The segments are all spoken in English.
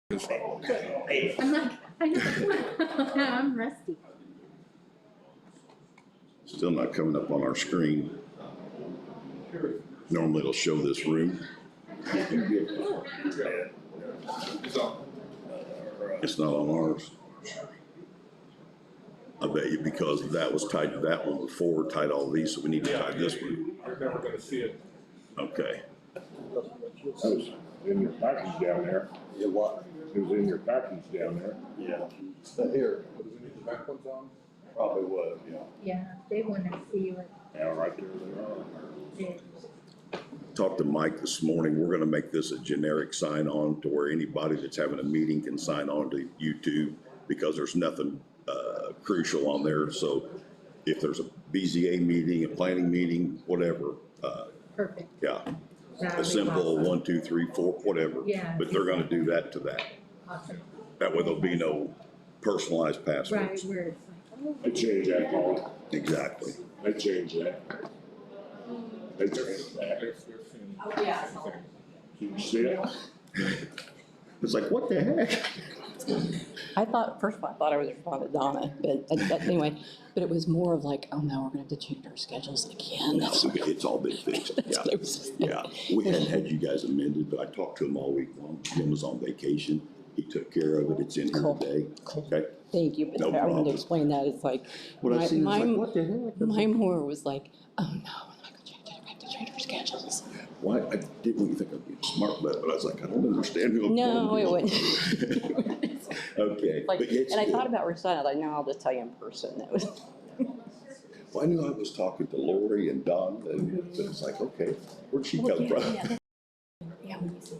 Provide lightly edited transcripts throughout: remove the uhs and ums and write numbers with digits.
I'm like, I know, I'm rusty. Still not coming up on our screen. Normally it'll show this room. It's not on ours. I bet you because that was tied to that one before, tied all these, so we need to tie this one. You're never gonna see it. Okay. That was in your package down there. Yeah, what? It was in your package down there. Yeah. But here, Was it the back ones on? probably was, yeah. Yeah, they want to see what Yeah, right there they are. it is. Talked to Mike this morning. We're gonna make this a generic sign on to where anybody that's having a meeting can sign on to YouTube because there's nothing crucial on there. So if there's a BZA meeting, a planning meeting, whatever, Perfect. yeah, That a would be simple awesome. 1, 2, 3, 4, whatever. Yeah. But they're gonna do that to that. Awesome. That way there'll be no personalized Right, passwords. where it's like, oh, They changed that, Paul. Exactly. They changed that. They changed that. Oh, yeah. Did you see it? It's like, what the heck? I thought, first of all, I thought I was responding to Donna, but anyway, but it was more of like, oh no, we're gonna have to change our schedules again. No, it's all been fixed. That's Yeah. what I was Yeah, we hadn't had you guys amended, but I talked to him all week long. Jim was on vacation. He took care of it. It's in here Cool. today. Cool. Okay. Thank you, but No I wanted problem. to explain that, it's like, What I seen is like, my, what the heck? my more was like, oh no, we're not gonna change it, we have to change our schedules. Why? I didn't think I'd be smart about it, but I was like, I don't understand who. I'm No, going it to. wouldn't. Okay. Like, But it's and I good. thought about resigning, I was like, no, I'll just tell you in person, that was. Well, I knew I was talking to Lori and Don, and it's like, okay, where'd she Well, come yeah, from? yeah, yeah, when you said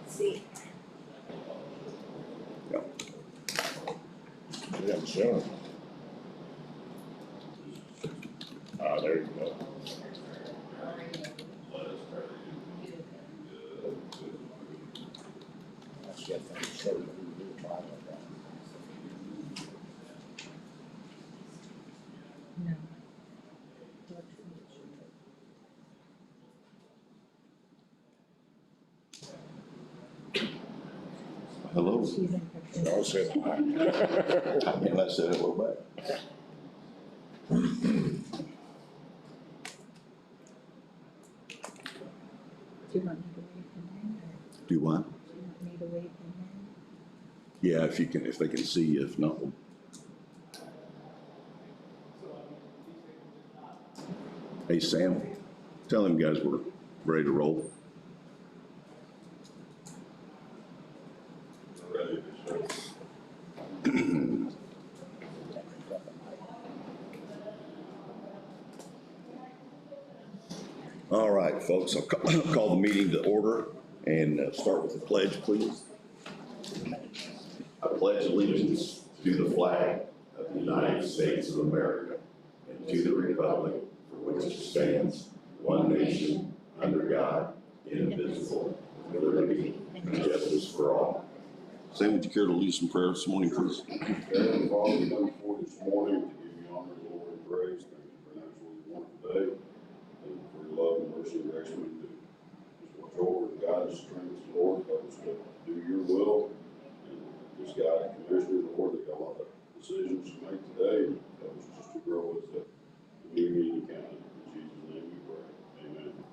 see. Yeah. They haven't shown it. Ah, there you go. That's just like so we do a trial of that. No. Hello. She's in They all said hi. And I said hello back. Do you want me to wait for them, or Do what? do you want me to wait for them? Yeah, if you can, if they can see you, if not, we'll. Hey, Sam, tell them guys we're ready to roll. All right, folks, I'll call the meeting to order and start with the pledge, please. I pledge allegiance to the flag of the United States of America and to the republic for which it stands, one nation, under God, indivisible, with liberty and justice for all. Sam, would you care to lead us in prayer this morning, please? Heavenly Father, we come before this morning to give you honor, glory, and praise. Thank you for an absolutely wonderful day. Thank you for your love and mercy and grace we do. Just watch over and guide us, strengthen us, Lord. Help us to do your will. And just guide the commissioner, Lord. They got a lot of decisions to make today. Help us just to grow as a community and county. In Jesus' name we pray.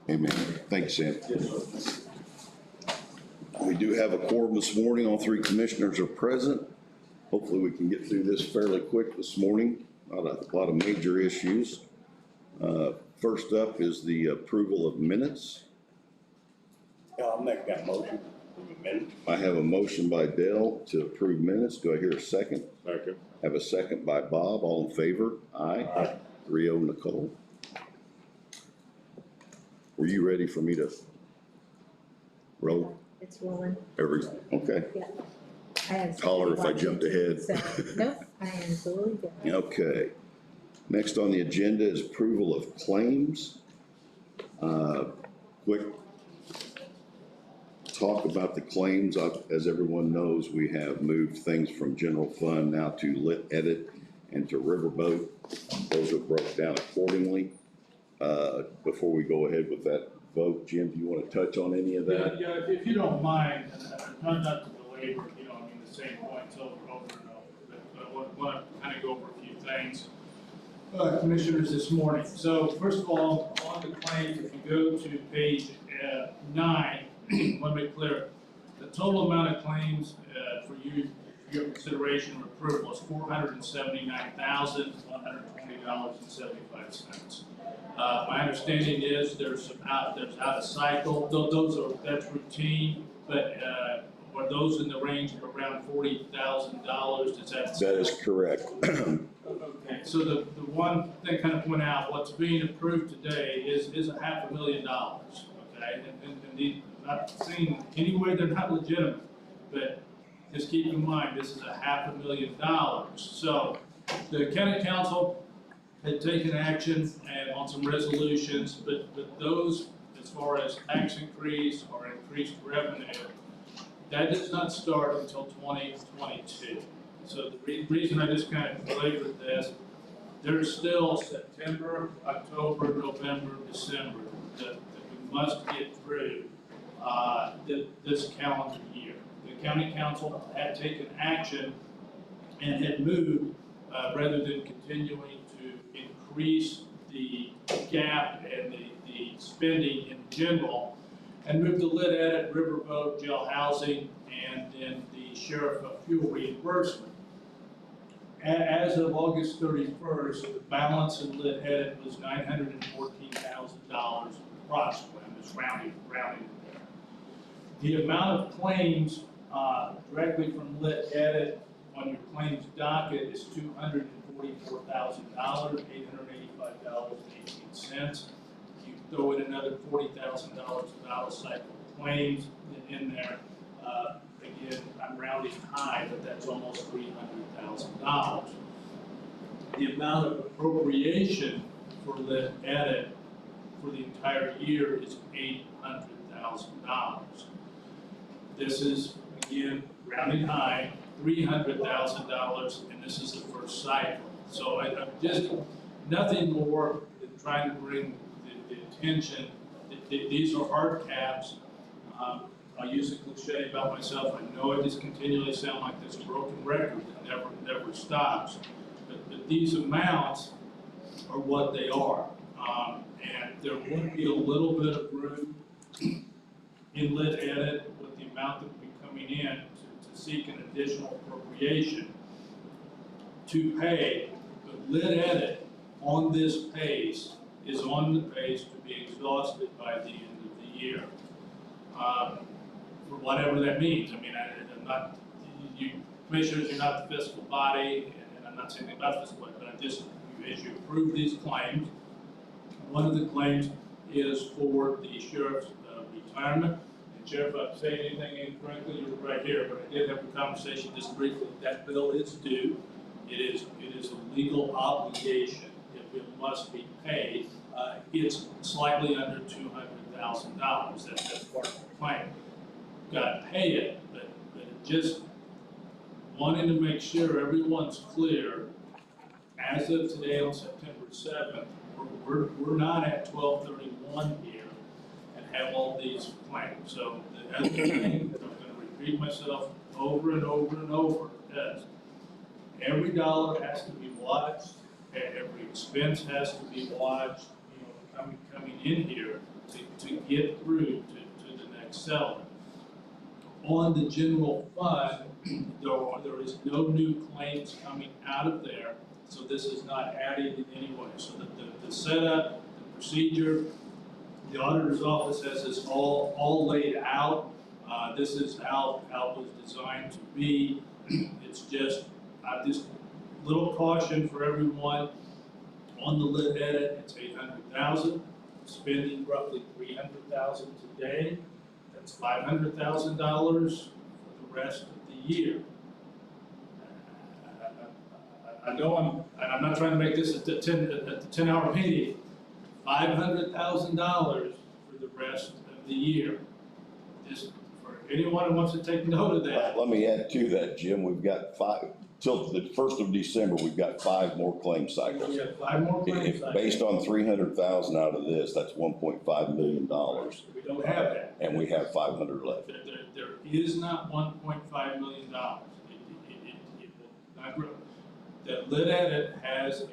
Amen. Amen. Thank you, Sam. Yes, sir. We do have a quorum this morning. All three commissioners are present. Hopefully we can get through this fairly quick this morning. Not a lot of major issues. First up is the approval of minutes. Yeah, I'll make that motion in a minute. I have a motion by Dale to approve minutes. Do I hear a second? Second. Have a second by Bob. All in favor? Aye. Aye. 3-0 Nicole. Were you ready for me to roll? It's rolling. Okay. I have. Call her if I jumped ahead. So, nope, I am totally good. Okay. Next on the agenda is approval of claims. Quick talk about the claims. As everyone knows, we have moved things from general fund now to lit edit and to riverboat. Those are broke down accordingly. Before we go ahead with that vote, Jim, do you want to touch on any of that? Yeah, if you don't mind, not to belabor, the same points over and over, but I want to kind of go over a few things. Commissioners, this morning. So first of all, on the claims, if you go to page 9, I want to make clear, the total amount of claims for your consideration or approval is $479,120.75. My understanding is there's out of cycle. That's routine, but are those in the range of around $40,000? That is correct. Okay, so the one thing kind of point out, what's being approved today is $500,000, okay? And these, not saying anyway they're not legitimate, but just keep in mind, this is $500,000. So the county council had taken action and on some resolutions, but those, as far as tax increase or increased revenue, that does not start until 2022. So the reason I just kind of belabored this, there's still September, October, November, December that we must get through this calendar year. The county council had taken action and had moved, rather than continuing to increase the gap and the spending in general, and moved the lit edit, riverboat, jail housing, and then the sheriff fuel reimbursement. As of August 31st, the balance in lit edit was $914,000 approximately. I'm just rounding it there. The amount of claims directly from lit edit on your claims docket is $244,000, $885.18. You throw in another $40,000 of out-of-cycle claims in there. Again, I'm rounding high, but that's almost $300,000. The amount of appropriation for lit edit for the entire year is $800,000. This is, again, rounding high, $300,000, and this is the first cycle. So I'm just, nothing more than trying to bring the attention, these are hard caps. I use a cliche about myself. I know I just continually sound like this broken record that never stops. But these amounts are what they are. And there would be a little bit of room in lit edit with the amount that would be coming in to seek an additional appropriation to pay. But lit edit on this pace is on the pace to be exhausted by the end of the year. For whatever that means. I mean, I'm not, you commissioners, you're not the fiscal body, and I'm not saying anything about fiscal body, but I just, as you approve these claims, one of the claims is for the sheriff's retirement. And Sheriff, if I'm saying anything incorrectly, you're right here, but I did have a conversation just briefly. That bill is due. It is a legal obligation. It must be paid. It's slightly under $200,000. That's part of the claim. Got to pay it, but just wanting to make sure everyone's clear. As of today on September 7th, we're not at 12/31 here and have all these claims. So the other thing that I'm going to repeat myself over and over and over is every dollar has to be watched, every expense has to be watched. Coming in here to get through to the next seller. On the general fund, there is no new claims coming out of there So this is not adding in any way. So the setup, the procedure, the auditor's office has this all laid out. This is how it was designed to be. It's just, little caution for everyone. On the lit edit, it's $800,000, spending roughly $300,000 today. That's $500,000 for the rest of the year. I know I'm not trying to make this a 10-hour meeting. $500,000 for the rest of the year. Just for anyone who wants to take note of that. Let me add to that, Jim, we've got till the 1st of December, we've got 5 more claim cycles. We have 5 more claims. Based on 300,000 out of this, that's $1.5 million. We don't have that. And we have 500 left. There is not $1.5 million. It will not grow. The lit edit has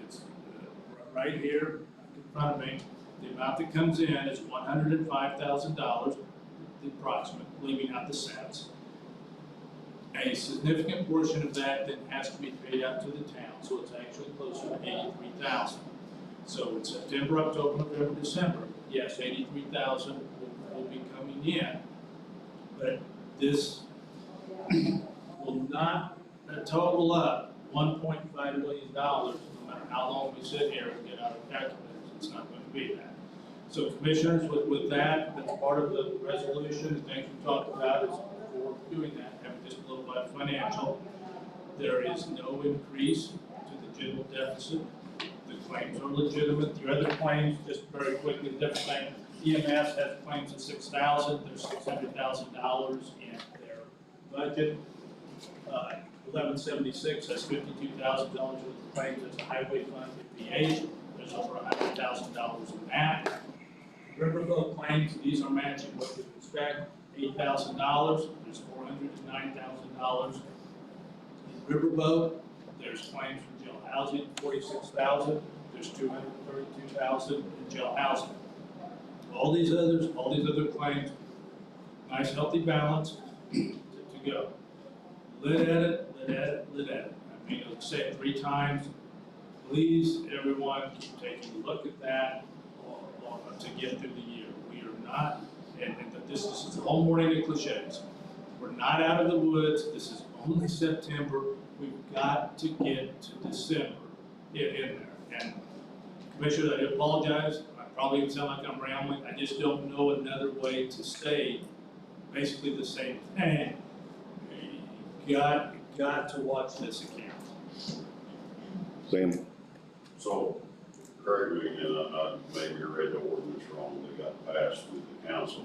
it's right here in front of me. The amount that comes in is $105,000, the approximate, leaving out the cents. A significant portion of that then has to be paid out to the town, so it's actually closer to $83,000. So in September, October, November, December, yes, $83,000 will be coming in, but this will not total up $1.5 million, no matter how long we sit here and get out of calculators. It's not going to be that. So commissioners, with that, that's part of the resolution, the things we talked about is before doing that, having just a little bit of financial. There is no increase to the general deficit. The claims are legitimate. The other claims, just very quickly, different thing. EMS has claims of $6,000. There's $600,000 in their budget. 1176 has $52,000 worth of claims. That's a highway fund. 58. There's over $100,000 in that. Riverboat claims, these are matching what you expect. $8,000. There's $409,000 in Riverboat. There's claims for jail housing, $46,000. There's $232,000 in jail housing. All these other claims, nice healthy balance to go. Lit edit. I mean, I'll say it 3 times. Please, everyone, keep taking a look at that to get through the year. We are not, and this is the whole morning of cliches. We're not out of the woods. This is only September. We've got to get to December in there. And Commissioner, I apologize. I probably sound like I'm rambling. I just don't know another way to say basically the same thing. You got to watch this account. Sam? So, correct me again, I maybe read the ordinance wrong, they got passed with the council,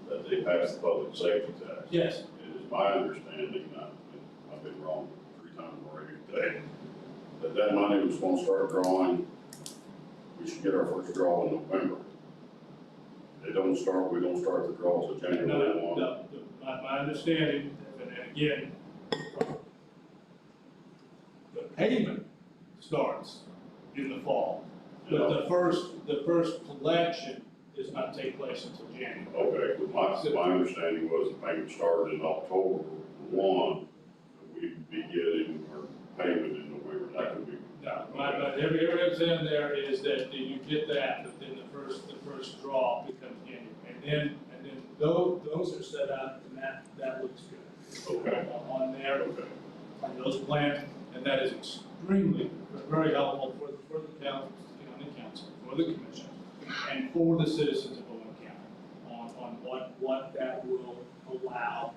that they passed the public safety tax. Yes. It is my understanding, I've been wrong 3 times already today, that money was gonna start drawing, we should get our first draw in November. We don't start the draw till January 1. No, my understanding, and again, the payment starts in the fall, but the first collection does not take place until January. Okay, but my understanding was the payment started in October 1, and we'd be getting our payment in November. That could be. No, but everything's in there is that you get that, but then the first draw becomes January, and then those are set up, and that looks good. Okay. On there. Okay. And those plans, and that is extremely, very helpful for the county council, for the commission, and for the citizens of Owen County on what that will allow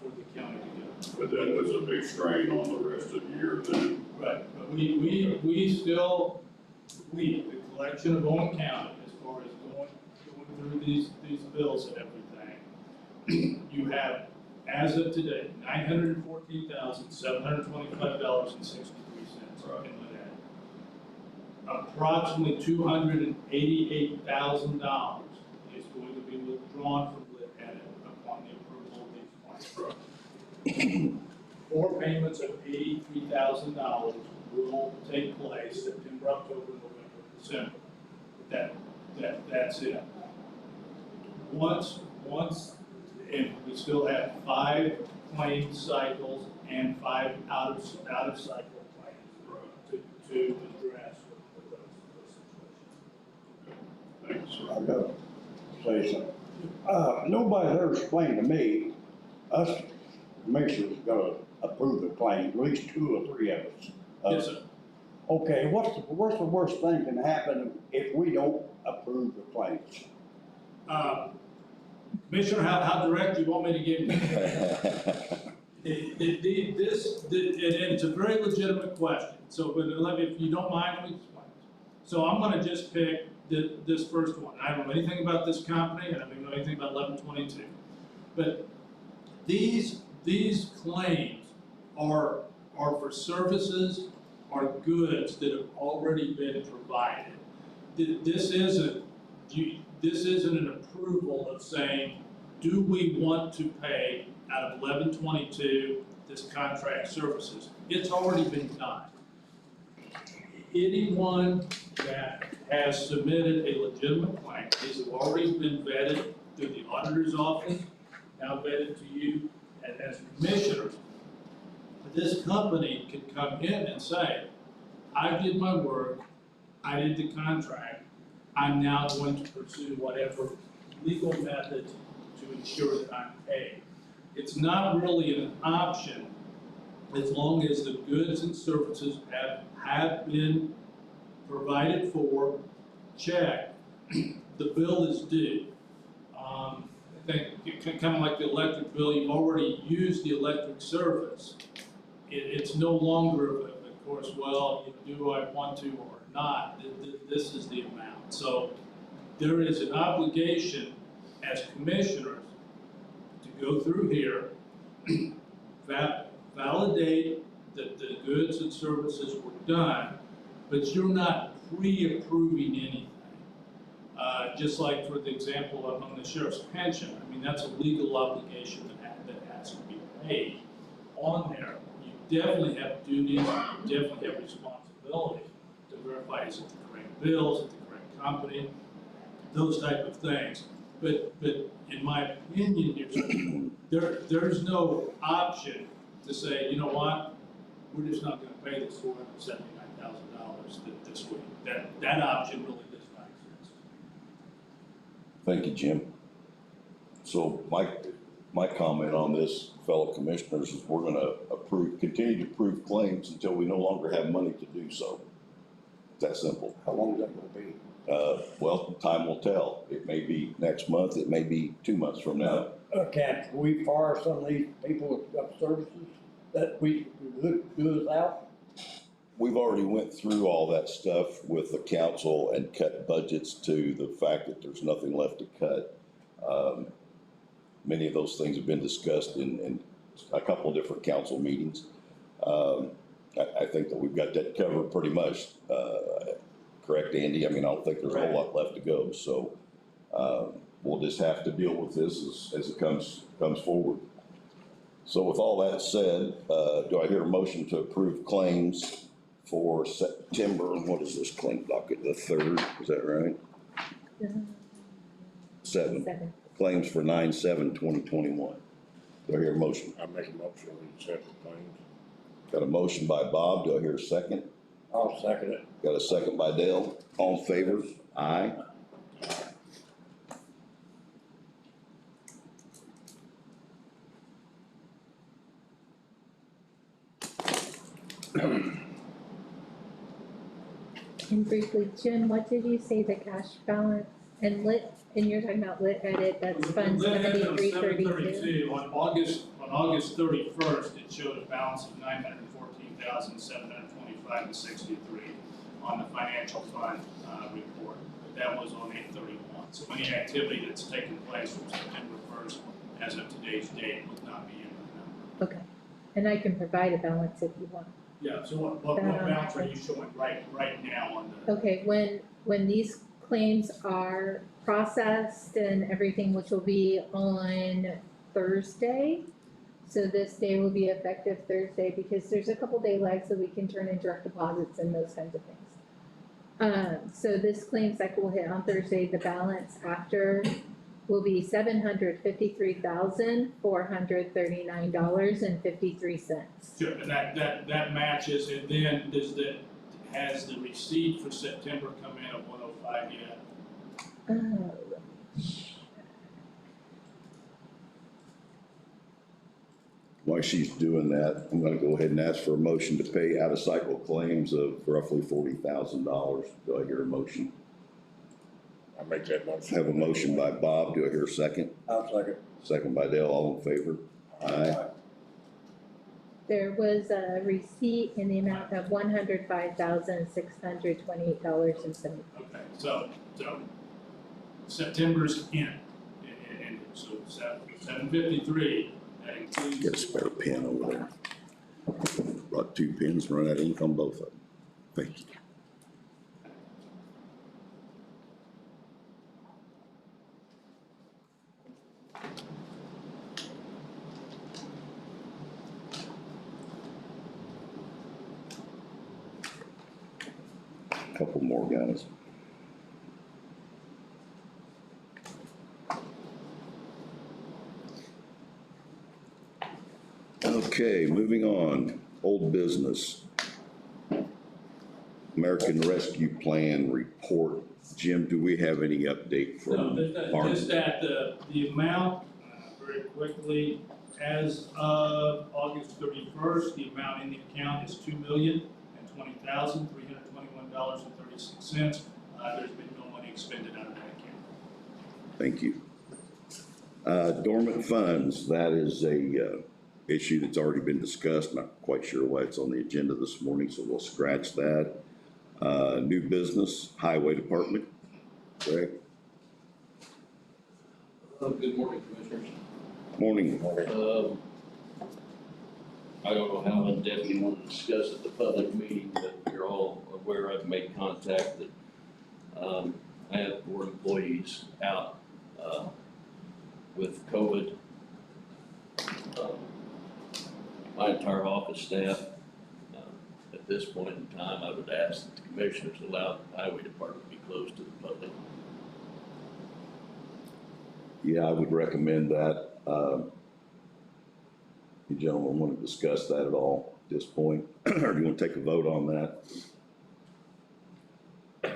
for the county to do. But that puts a big strain on the rest of the year then. Right, but we still, the collection of Owen County, as far as going through these bills and everything, you have, as of today, $914,725.63 in that. Approximately $288,000 is going to be withdrawn from lit edit upon the approval of these plans. 4 payments of $83,000 will take place September, October, November, December. That's it. Once, and we still have 5 claim cycles and 5 out of cycle claims. to address with those situations. Thanks. I gotta say something. Nobody's ever explained to me, us commissioners gotta approve the claim, at least 2 or 3 of us. Yes, sir. Okay, what's the worst thing can happen if we don't approve the claims? Commissioner, how direct you want me to get? And it's a very legitimate question, so, but let me, if you don't mind, let me explain. So I'm gonna just pick this first one. I don't know anything about this company, and I don't know anything about 1122. But these claims are for services or goods that have already been provided. This isn't an approval of saying, do we want to pay out of 1122 this contract services? It's already been done. Anyone that has submitted a legitimate claim, these have already been vetted through the auditor's office, now vetted to you as commissioners. This company can come in and say, I did my work, I did the contract, I'm now going to pursue whatever legal method to ensure that I'm paid. It's not really an option as long as the goods and services have been provided for, checked, the bill is due. I think kind of like the electric bill, you've already used the electric service. It's no longer, of course, well, do I want to or not? This is the amount. So there is an obligation as commissioners to go through here, validate that the goods and services were done, but you're not pre-approving anything. Just like for the example of on the sheriff's pension, I mean, that's a legal obligation that has to be paid on there. You definitely have duties, you definitely have responsibility to verify is it the correct bills, is it the correct company, those type of things. But in my opinion, there's no option to say, you know what, we're just not gonna pay this $479,000 this week. That option really does not exist. Thank you, Jim. So my comment on this, fellow commissioners, is we're gonna continue to approve claims until we no longer have money to do so. It's that simple. How long is that gonna be? Well, time will tell. It may be next month, it may be 2 months from now. Can we fire some of these people of services that we do us out? We've already went through all that stuff with the council and cut budgets to the fact that there's nothing left to cut. Many of those things have been discussed in a couple of different council meetings. I think that we've got that covered pretty much. Correct, Andy? I mean, I don't think there's a whole lot left to go. So we'll just have to deal with this as it comes forward. So with all that said, do I hear a motion to approve claims for September? What is this claim docket? The 3rd, is that right? 7. Claims for 9/7/2021. Do I hear a motion? I make a motion to accept the claims. Got a motion by Bob. Do I hear a second? I'll second it. Got a second by Dale. All in favor? Aye. And briefly, Jim, what did you say the cash balance and and you're talking about lit edit, that's Fund Lit edit on 7332? On August 31st, it showed a balance of $914,725.63 on the financial fund report. But that was on 8/31. So any activity that's taken place from September 1st as of today's date would not be in the number. Okay, and I can provide a balance if you want. Yeah, so what balance are you showing right now on the? Okay, when these claims are processed and everything, which will be on Thursday. So this day will be effective Thursday because there's a couple day lag so we can turn in direct deposits and those kinds of things. So this claim cycle will hit on Thursday. The balance after will be $753,439.53. Sure, and that matches, and then has the receipt for September come in at 105 yet? While she's doing that, I'm gonna go ahead and ask for a motion to pay out-of-cycle claims of roughly $40,000. Do I hear a motion? I make that motion. Have a motion by Bob. Do I hear a second? I'll second. Second by Dale. All in favor? Aye. There was a receipt in the amount of $105,628.70. Okay, so September's in, so 753, that includes. Get a spare pen over there. Brought 2 pens, run out of ink on both of them. Thank you. Couple more guys. Okay, moving on, old business. American Rescue Plan report. Jim, do we have any update from Just that the amount, very quickly, as of August 31st, the amount in the account is $2,020,321.36. There's been no money expended out of that account. Thank you. Dormant funds, that is a issue that's already been discussed. Not quite sure why it's on the agenda this morning, so we'll scratch that. New business, Highway Department. Greg? Good morning, Commissioners. Morning. I don't know how in-depth you want to discuss at the public meeting, but you're all aware I've made contact that I have 4 employees out with COVID. My entire office staff, at this point in time, I would ask that the Commissioners allow the Highway Department to be closed to the public. Yeah, I would recommend that. You gentlemen want to discuss that at all at this point? Or do you want to take a vote on that?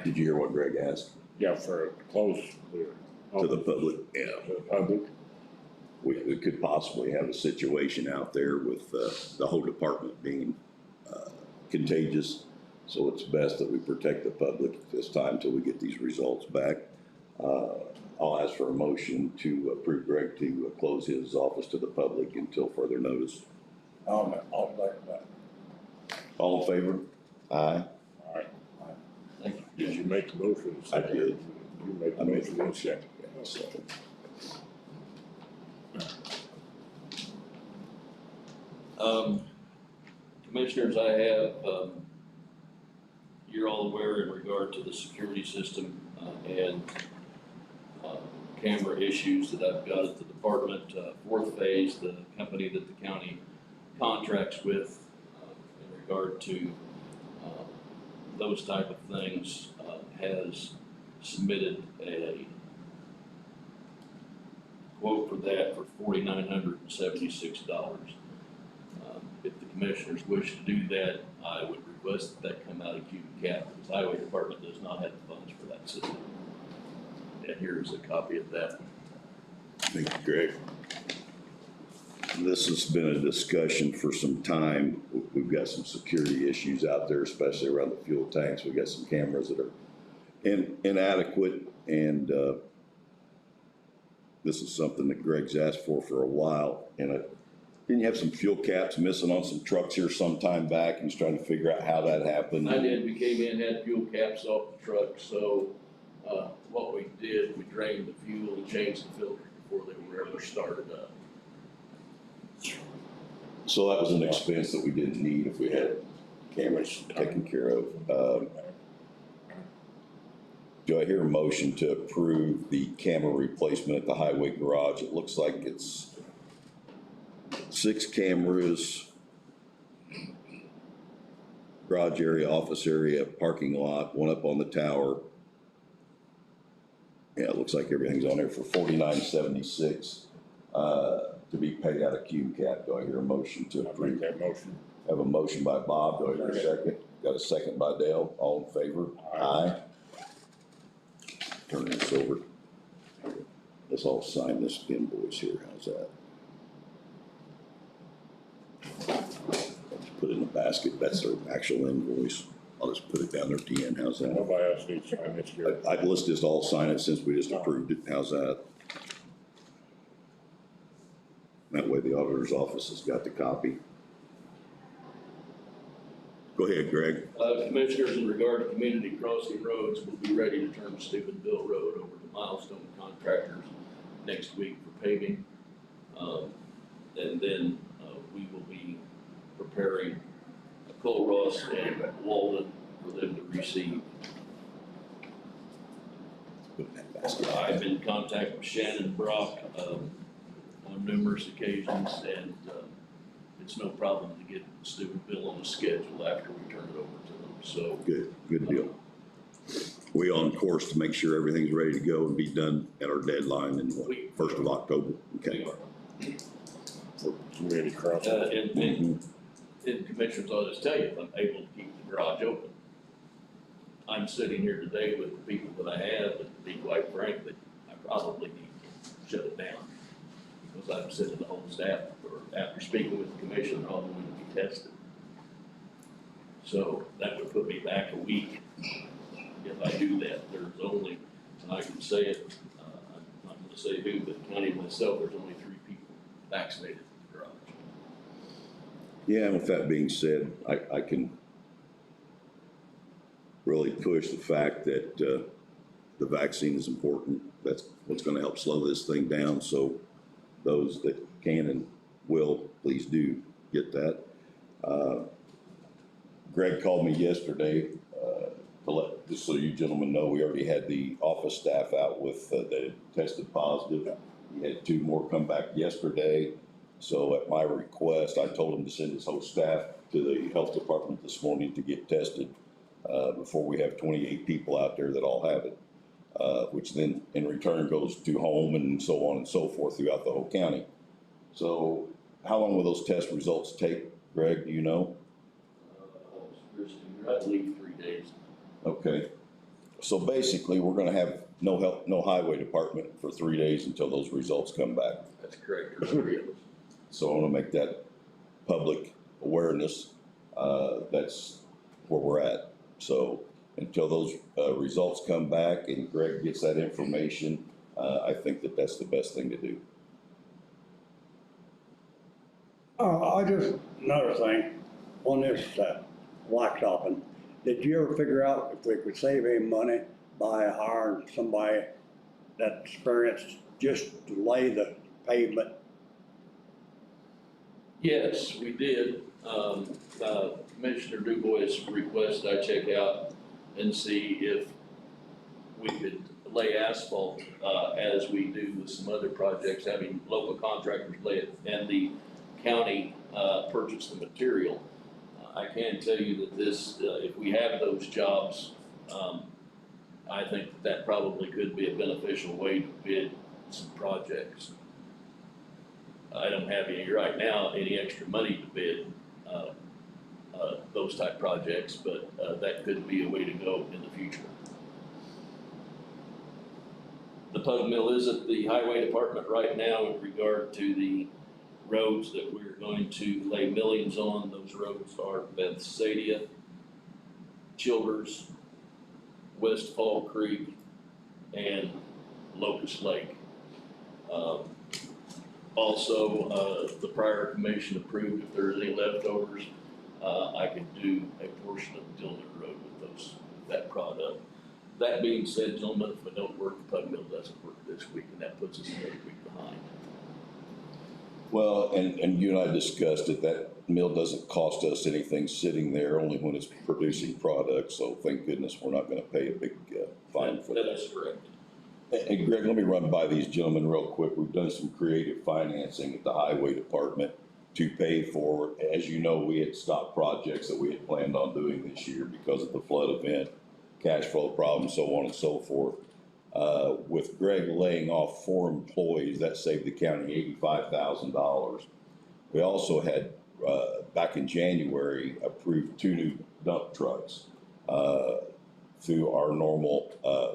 Did you hear what Greg asked? Yeah, for close To the public? Yeah. To the public. We could possibly have a situation out there with the whole department being contagious. So it's best that we protect the public at this time until we get these results back. I'll ask for a motion to approve Greg to close his office to the public until further notice. I'll second that. All in favor? Aye. All right. Thank you. Did you make the motion? I did. You made the I made motion the in second. Second. Commissioners, I have, you're all aware in regard to the security system and camera issues that I've got at the department. 4th phase, the company that the county contracts with in regard to those type of things has submitted a quote for that for $4,976. If the Commissioners wish to do that, I would request that come out of Cuban Cap, because the Highway Department does not have the funds for that system. And here's a copy of that. Thank you, Greg. This has been a discussion for some time. We've got some security issues out there, especially around the fuel tanks. We've got some cameras that are inadequate, and this is something that Greg's asked for a while. And didn't you have some fuel caps missing on some trucks here some time back? He's trying to figure out how that happened. I did, we came in, had fuel caps off the truck, so what we did, we drained the fuel and changed the filter before they were ever started up. So that was an expense that we didn't need if we had cameras taken care of. Do I hear a motion to approve the camera replacement at the highway garage? It looks like it's 6 cameras, garage area, office area, parking lot, 1 up on the tower. Yeah, it looks like everything's on there for $49.76 to be paid out of Cuban Cap. Do I hear a motion to I approve? make that motion. Have a motion by Bob. Do I hear a second? got a second by Dale, all in favor? Aye. Turn this over. Let's all sign this invoice here, how's that? Put it in the basket, that's their actual invoice. I'll just put it down there at the end, how's that? Nobody else needs to sign this here. Let's just all sign it since we just approved it, how's that? That way the auditor's office has got the copy. Go ahead, Greg. Commissioners, in regard to community crossing roads, we'll be ready to turn Steubenville Road over to Milestone Contractors next week for paving. And then we will be preparing Colross and Walden for them to receive. Put it in that basket. I've been in contact with Shannon Brock on numerous occasions, and it's no problem to get Steubenville on the schedule after we turn it over to them, so. Good deal. We on course to make sure everything's ready to go and be done at our deadline in what, 1st of October? Okay. We are. For community crossing. And commissioners, I'll just tell you, if I'm able to keep the garage open, I'm sitting here today with the people that I have, and to be quite frank, that I probably need to shut it down. Because I'm sitting the whole staff, or after speaking with the commission, they're all going to be tested. So that would put me back a week if I do that. There's only, and I can say it, I'm not going to say who, but counting myself, there's only 3 people vaccinated in the garage. Yeah, and with that being said, I can really push the fact that the vaccine is important. That's what's going to help slow this thing down. So those that can and will, please do get that. Greg called me yesterday to let, just so you gentlemen know, we already had the office staff out with that had tested positive. We had 2 more come back yesterday. So at my request, I told him to send his whole staff to the health department this morning to get tested before we have 28 people out there that all have it, which then in return goes to home and so on and so forth throughout the whole county. So how long will those test results take, Greg, do you know? I believe 3 days. Okay. So basically, we're gonna have no highway department for 3 days until those results come back. That's correct. There's 3 of us. So I wanna make that public awareness, that's where we're at. So until those results come back and Greg gets that information, I think that that's the best thing to do. Another thing, on this blacktopping, did you ever figure out if we could save any money by hiring somebody that's experienced just to lay the pavement? Yes, we did. Commissioner Dubois requested I check out and see if we could lay asphalt, as we do with some other projects, having local contractors lay it and the county, purchase the material. I can tell you that this, if we have those jobs, I think that probably could be a beneficial way to bid some projects. I don't have any right now, any extra money to bid those type projects, but that could be a way to go in the future. The pug mill is at the highway department right now in regard to the roads that we're going to lay millions on. Those roads are Bethsaida, Childers, West Fall Creek, and Locust Lake. Also, the prior commission approved if there's any leftovers, I could do a portion of Dillon Road with that product. That being said, gentlemen, if we don't work, the pug mill doesn't work this week, and that puts us another week behind. Well, and you and I discussed it, that mill doesn't cost us anything sitting there, only when it's producing products, so thank goodness we're not gonna pay a big fine for that. That is correct. Hey Greg, let me run by these gentlemen real quick. We've done some creative financing at the highway department to pay for, as you know, we had stopped projects that we had planned on doing this year because of the flood event, cash flow problems, so on and so forth. With Greg laying off 4 employees, that saved the county $85,000. We also had, back in January, approved 2 new dump trucks, through our normal,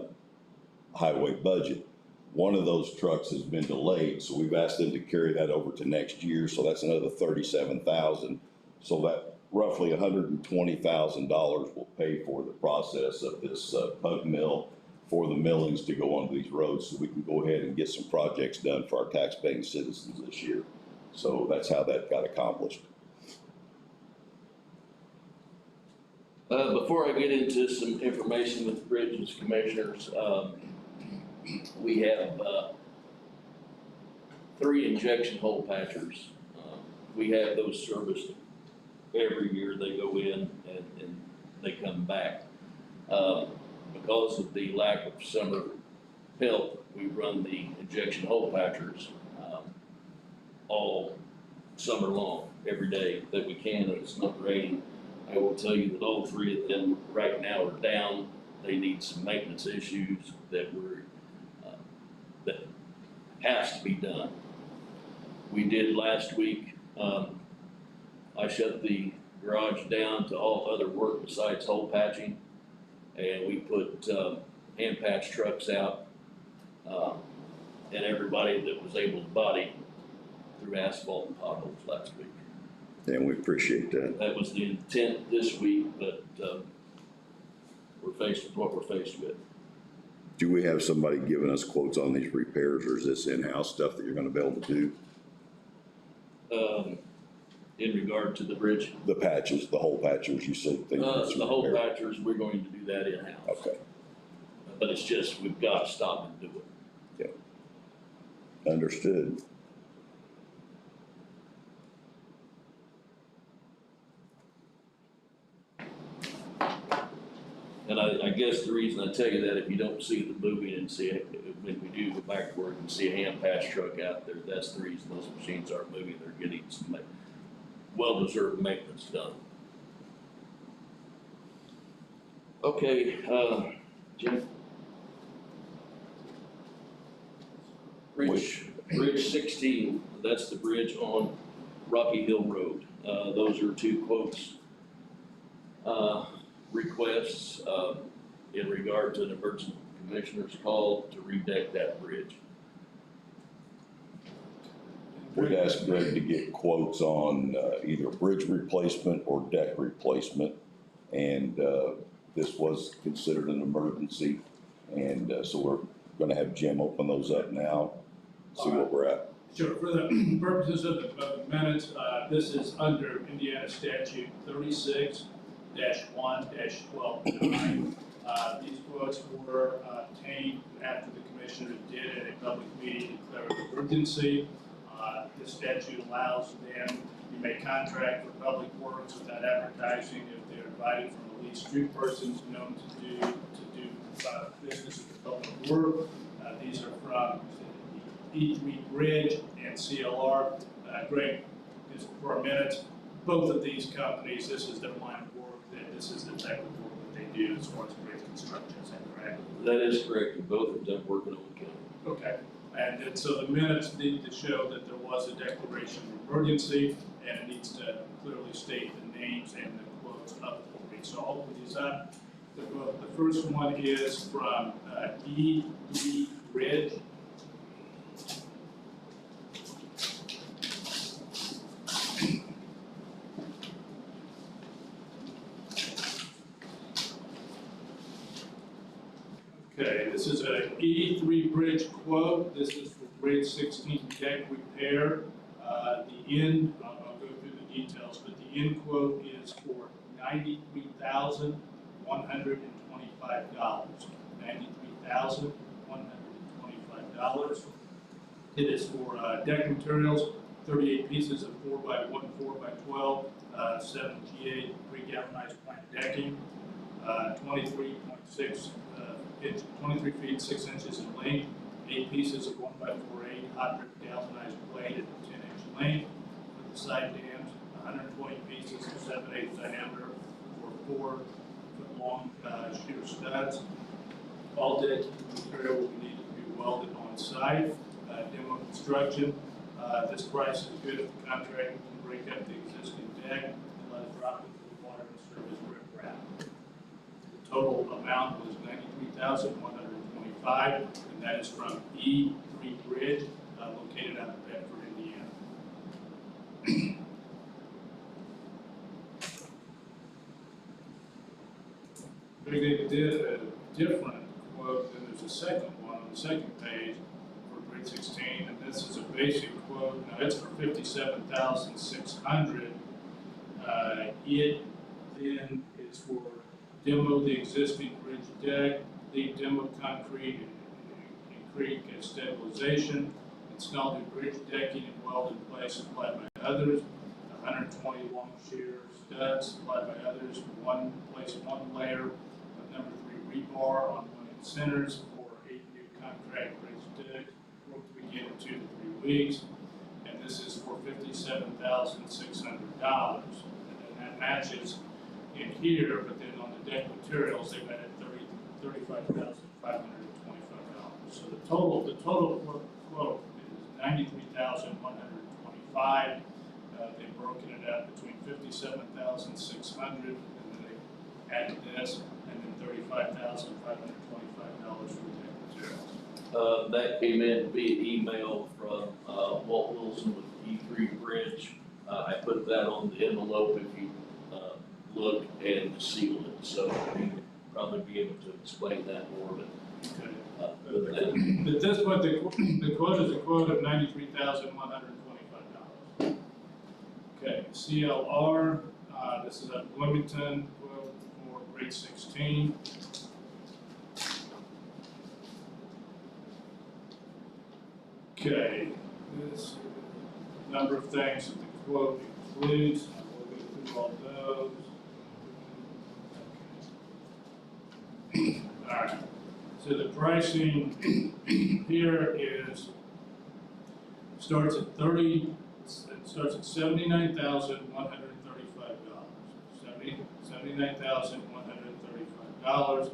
highway budget. One of those trucks has been delayed, so we've asked them to carry that over to next year, so that's another $37,000. So that roughly $120,000 will pay for the process of this, pump mill for the millings to go onto these roads, so we can go ahead and get some projects done for our tax-paying citizens this year. So that's how that got accomplished. Before I get into some information with the Bridges Commissioners, we have, 3 injection hole patchers. We have those serviced every year. They go in and they come back. Because of the lack of summer help, we run the injection hole patchers, all summer long, every day that we can, and it's not raining. I will tell you that all 3 of them right now are down. They need some maintenance issues that that has to be done. We did last week. I shut the garage down to all other work besides hole patching, and we put hand patch trucks out, and everybody that was able to body through asphalt and potholes last week. And we appreciate that. That was the intent this week, but we're faced with what we're faced with. Do we have somebody giving us quotes on these repairs, or is this in-house stuff that you're gonna be able to do? In regard to the bridge, The patches, the hole patches, you said things. the hole patchers, we're going to do that in-house. Okay, But it's just, we've got to stop and do it. understood. And I guess the reason I tell you that, if you don't see the moving and see it, when we do go back to work and see a hand patch truck out there, that's the reason those machines aren't moving. They're getting some well-deserved maintenance done. Okay, Jim? Bridge 16, that's the bridge on Rocky Hill Road. Those are 2 quotes, requests, in regard to an emergency commissioner's call to redeck that bridge. We'd ask Greg to get quotes on either bridge replacement or deck replacement. And this was considered an emergency. And so we're gonna have Jim open those up now, see what we're at. Sure, for the purposes of the minutes, this is under Indiana statute 36-1-12-9. These quotes were obtained after the commissioner did at a public meeting declare an emergency. This statute allows them to make contract for public works without advertising if they're invited from at least 2 persons known to do business with the public work. These are from E3 Bridge and CLR. Greg, just for a minute, both of these companies, this is their line of work, this is the type of work that they do as far as bridge construction, is that correct? That is correct. Both of them working on the county. Okay, and then, so the minutes need to show that there was a declaration of emergency, and it needs to clearly state the names and the quotes of the bridge. So I'll put these up. The first one is from E3 Bridge. Okay, this is a E3 Bridge quote. This is for Bridge 16 deck repair. I'll go through the details, but the end quote is for $93,125. $93,125. It is for deck materials, 38 pieces of 4x1, 4x12, 7 GA pre-galvanized plank decking, 23 feet 6 inches in length, 8 pieces of 1x4/8 hot dip galvanized plate at 10-inch length. For the side dams, 120 pieces of 7/8 diameter for 4-foot long shear studs. All deck material will need to be welded on site. Demo construction. This price is good if the contractor can break up the existing deck and let it drop into the water and serve as riprap. total amount was $93,125, and that is from E3 Bridge, located out of Bedford, Indiana. They did a different quote, and there's a second one on the second page for Bridge 16, and this is a basic quote. Now it's for $57,600. It then is for demo the existing bridge deck, lead demo concrete and creek and stabilization, install new bridge decking and weld in place supplied by others, 120 long shear studs supplied by others, one layer of number 3 rebar on one end centers for 8 new contract bridge decks. Work to begin in 2 to 3 weeks, and this is for $57,600. And that matches in here, but then on the deck materials, they've added $35,525. So the total quote is $93,125. They've broken it out between $57,600, and then they added this, and then $35,525 for the deck materials. That came in via email from Walt Wilson with E3 Bridge. I put that on the envelope if you look and seal it, so we'll probably be able to explain that more, but. But this one, the quote is a quote of $93,125. Okay, CLR, this is a Bloomington quote for Bridge 16. Okay, this number of things that the quote includes. We'll go through all those. All right. So the pricing here starts at $79,135. $79,135.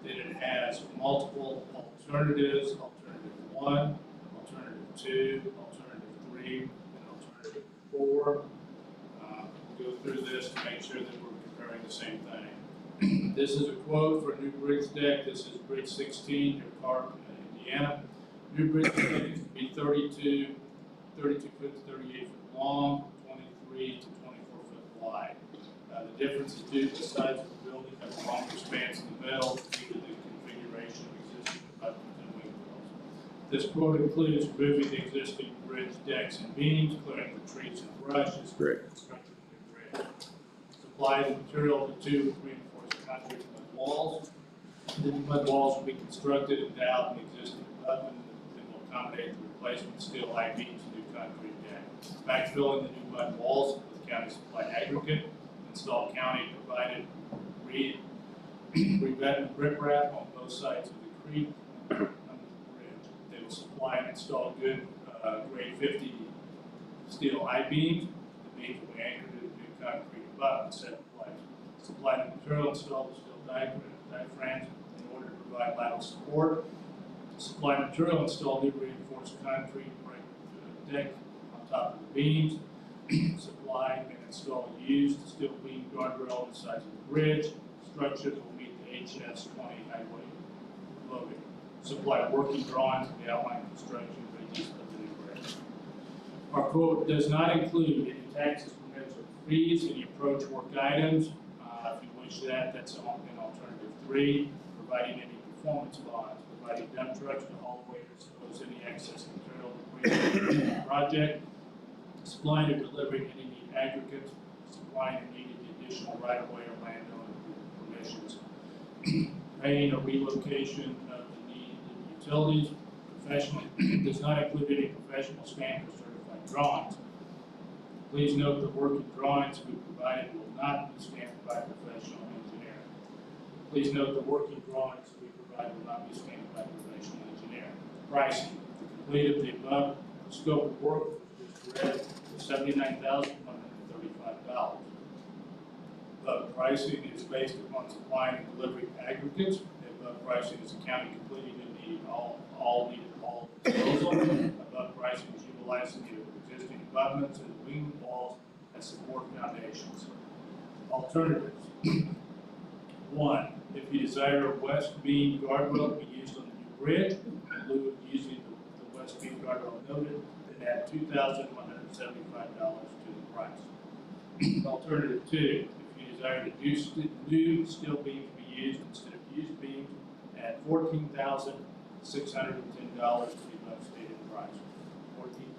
Then it has multiple alternatives: alternative 1, alternative 2, alternative 3, and alternative 4. Go through this to make sure that we're comparing the same thing. This is a quote for a new bridge deck. This is Bridge 16 near Parkview, Indiana. New bridge deck is to be 32 foot to 38 foot long, 23 to 24 foot wide. The difference is due to the size of the building, has a longer spans in the middle due to the configuration of existing abutments and wing wells. This quote includes removing the existing bridge decks and beams, clearing the trees and brushes, constructing the new bridge. Supply the material to 2 reinforced concrete mud walls. The mud walls will be constructed and dowed in the existing abutment that will accommodate the replacement steel I-beams and new concrete deck. Backfilling the new mud walls with county supplied aggregate. Install county provided revetment riprap on both sides of the creek under the bridge. They will supply and install good grade 50 steel I-beams. The beams will be anchored to the new concrete abutment set in place. Supply the material, install the steel diaphragms in order to provide lateral support. Supply material, install new reinforced concrete deck on top of the beams. Supply and install used steel beam guardrail on the sides of the bridge. Structures will meet the HS-20 highway loading. Supply working drawings of the outline construction of the new bridge. Our quote does not include any taxes, permits, or fees, any approach work items. If you wish that's an alternative 3. Providing any performance bonds, providing dump trucks to haul away or dispose any excess material to the project. Supplying or delivering any needed aggregates, supplying or needed additional right-of-way or landowner permissions, paying or relocation of the needed utilities. Professional does not include any professional stamped or certified drawings. Please note the working drawings we provided will not be stamped by a professional engineer. Please note the working drawings we provide will not be stamped by a professional engineer. Pricing: the complete of the above scope of work was $79,135. Above pricing is based upon supplying and delivering aggregates. The above pricing is the county completing the need all disposal. Above pricing is utilizing the existing abutments and wing walls as support foundations. Alternatives: One, if you desire a west beam guardrail to be used on the new bridge, in lieu of using the west beam guardrail noted, then add $2,175 to the price. Alternative two, if you desire to do new steel beam to be used instead of used beams, add $14,610 to the above stated price.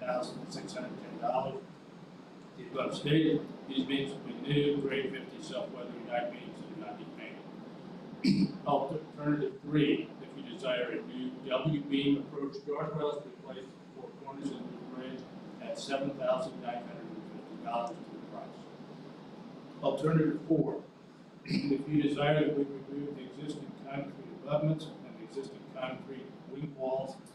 $14,610. The above stated, these beams will be new, grade 50 self-weathering I beams that do not need painting. Alternative three, if you desire a new W-beam approach guardrails to be placed at the four corners of the new bridge at $7,950 to the price. Alternative four, if you desire that we remove the existing concrete abutments and the existing concrete wing walls and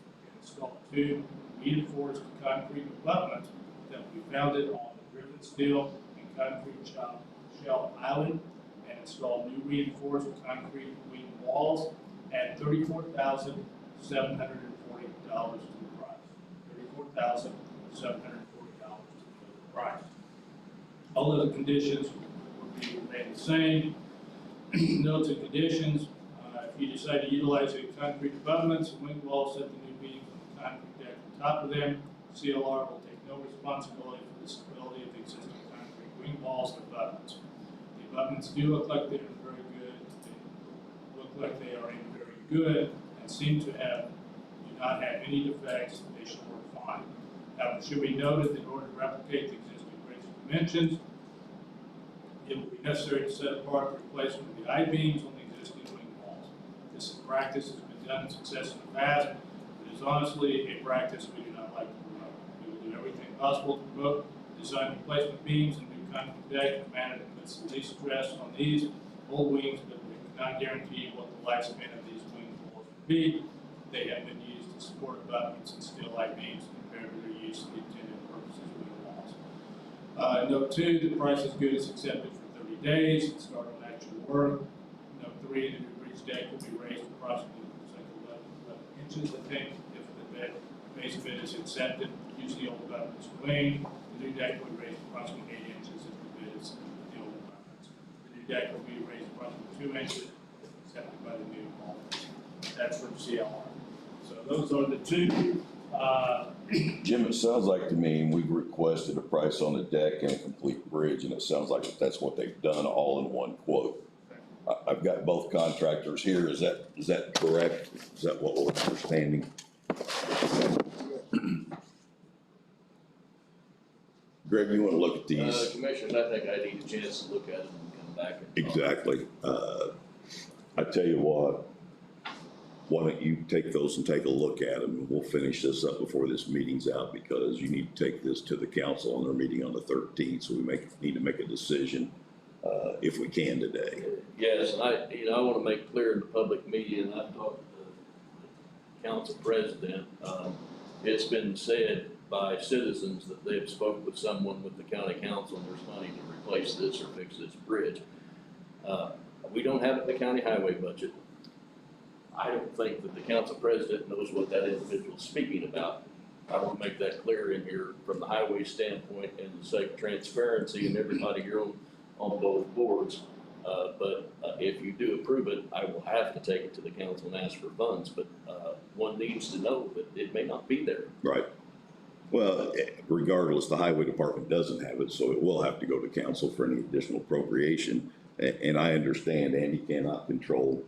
install two reinforced concrete abutments that will be founded on the driven steel and concrete shell island, and install new reinforced concrete wing walls at $34,740 to the price. $34,740 to the price. All other conditions will remain the same. Notes and conditions, if you decide to utilize the concrete abutments and wing walls, set the new beams on the concrete deck on top of them. CLR will take no responsibility for the stability of the existing concrete wing walls and abutments. The abutments do look like they're very good. They look like they are in very good and seem to do not have any defects. They should work fine. However, it should be noted that in order to replicate the existing bridge dimensions, it will be necessary to set apart the replacement of the I-beams on the existing wing walls. This practice has been done in success in the past, but is honestly a practice we do not like to promote. We will do everything possible to promote design replacement beams and new concrete deck in a manner that puts the least stress on these old wings, but we cannot guarantee what the lifespan of these wing walls will be. They have been used to support abutments and steel I-beams compared to their use for the intended purposes of wing walls. Note two, the price is good is accepted for 30 days and start on actual work. Note three, the new bridge deck will be raised approximately 11 inches. I think if the base bid is accepted, use the old abutments wing. The new deck will be raised approximately 8 inches if the bid is the old abutments. The new deck will be raised approximately 2 inches if accepted by the new owners. That's from CLR. So those are the two. Jim, it sounds like to me, we've requested a price on the deck and a complete bridge, and it sounds like that's what they've done all in one quote. I've got both contractors here. Is that correct? Is that what we're understanding? Greg, you want to look at these? Commissioner, I think I need a chance to look at it and come back and talk. Exactly. I tell you what, why don't you take those and take a look at them, and we'll finish this up before this meeting's out, because you need to take this to the council on their meeting on the 13th, so we need to make a decision, if we can today. Yes, and I want to make clear in the public meeting, and I've talked to the council president, it's been said by citizens that they've spoke with someone with the county council and there's money to replace this or fix this bridge. We don't have it in the county highway budget. I don't think that the council president knows what that individual is speaking about. I want to make that clear in here from the highway standpoint and the sake of transparency and everybody here on both boards. But if you do approve it, I will have to take it to the council and ask for funds, but one needs to know that it may not be there. Right. Well, regardless, the highway department doesn't have it, so it will have to go to council for any additional appropriation. And I understand Andy cannot control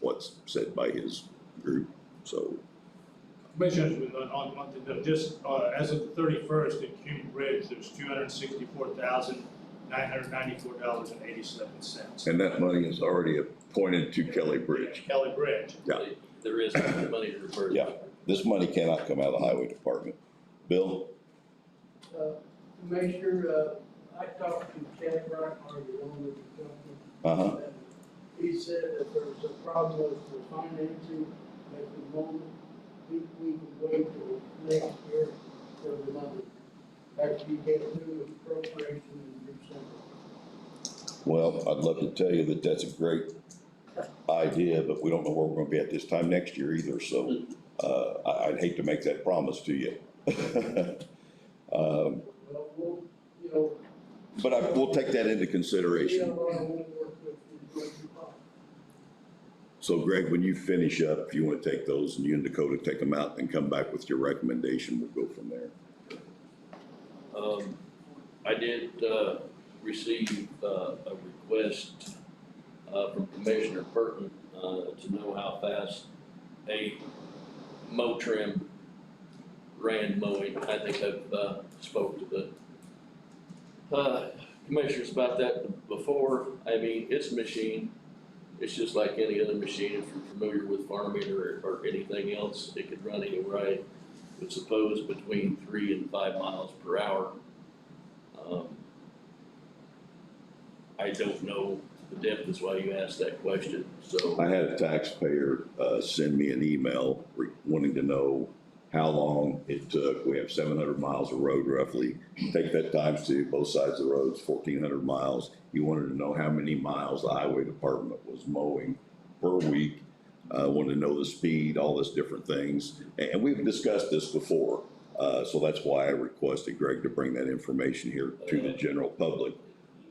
what's said by his group, so. Commissioners, on one thing, just as of the 31st in Cume Bridge, there's $264,994.87. And that money is already appointed to Kelly Bridge. Kelly Bridge. Yeah. There is money to refer to. Yeah, this money cannot come out of the highway department. Bill? Commissioner, I talked to Chad Brightmore, the owner of the company. Uh-huh. He said that there was a problem with the financing at the moment. We can wait till next year for the money. After you get through the appropriation in December. Well, I'd love to tell you that that's a great idea, but we don't know where we're gonna be at this time next year either, so, I'd hate to make that promise to you. Well, we'll, you know. But we'll take that into consideration. CLR will work with you. So Greg, when you finish up, if you want to take those and you and Dakota take them out and come back with your recommendation, we'll go from there. I did, receive, a request, from Commissioner Burton, to know how fast a mow trim ran mowing. I think I've, spoke to the, commissioners about that before. I mean, it's a machine. It's just like any other machine. If you're familiar with farming or anything else, it could run anywhere. I would suppose between 3 and 5 miles per hour. I don't know the depth is why you asked that question, so. I had a taxpayer send me an email wanting to know how long it took. We have 700 miles of road roughly. Take that times two, both sides of the roads, 1,400 miles. You wanted to know how many miles the highway department was mowing per week. Wanted to know the speed, all this different things. And we've discussed this before. So that's why I requested Greg to bring that information here to the general public.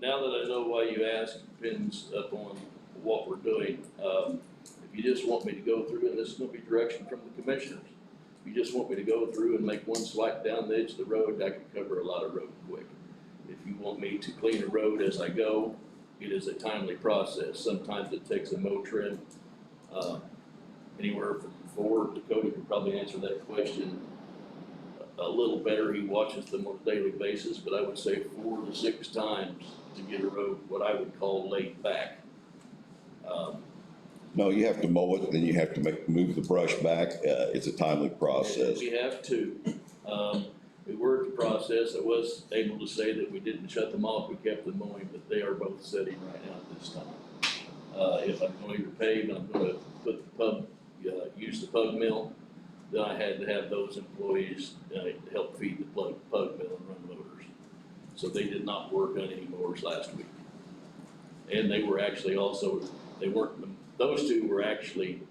Now that I know why you asked, depends upon what we're doing. If you just want me to go through, and this is gonna be direction from the commissioners, if you just want me to go through and make one swipe down the edge of the road, I can cover a lot of road quick. If you want me to clean a road as I go, it is a timely process. Sometimes it takes a mow trim, anywhere from 4, Dakota could probably answer that question a little better. He watches them on a daily basis, but I would say 4 to 6 times to get a road, what I would call laid back. No, you have to mow it, then you have to move the brush back. It's a timely process. We have to. We worked the process. I was able to say that we didn't shut them off, we kept them mowing, but they are both sitting right now at this time. If I'm going to pave and I'm gonna put the pug, use the pug mill, then I had to have those employees, help feed the pug mill and run motors. So they did not work on any mowers last week. And they were actually also, they weren't, those two were actually,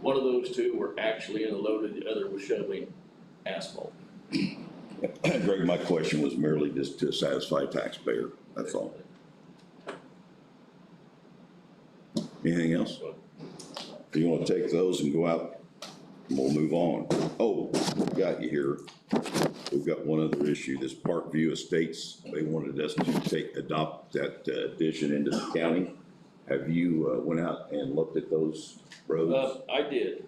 one of those two were actually in the loader, the other was shoveling asphalt. Greg, my question was merely just to satisfy taxpayer, that's all. Anything else? If you want to take those and go out, we'll move on. Oh, we got you here. We've got one other issue, this Parkview Estates, they wanted us to adopt that addition into the county. Have you went out and looked at those roads? I did,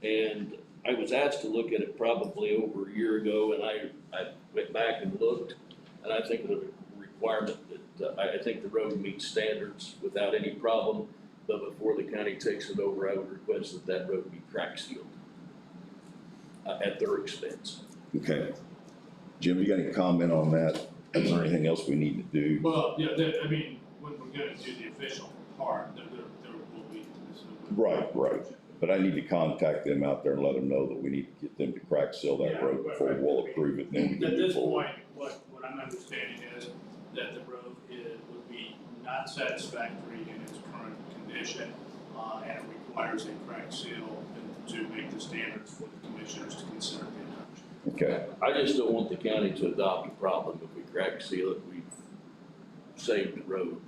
and I was asked to look at it probably over a year ago, and I went back and looked, and I think the requirement that, I think the road meets standards without any problem, but before the county takes it over, I would request that that road be crack sealed at their expense. Okay. Jim, you got any comment on that? Is there anything else we need to do? Well, yeah, I mean, when we're gonna do the official part, there will be this. Right. But I need to contact them out there and let them know that we need to get them to crack seal that Yeah, road before we'll approve it, and then we can At move this forward. point, what I'm understanding is that the road would be not satisfactory in its current condition, and it requires a crack seal to make the standards for the commissioners to consider the adoption. Okay, I just don't want the county to adopt a problem. If we crack seal it, we saved the road.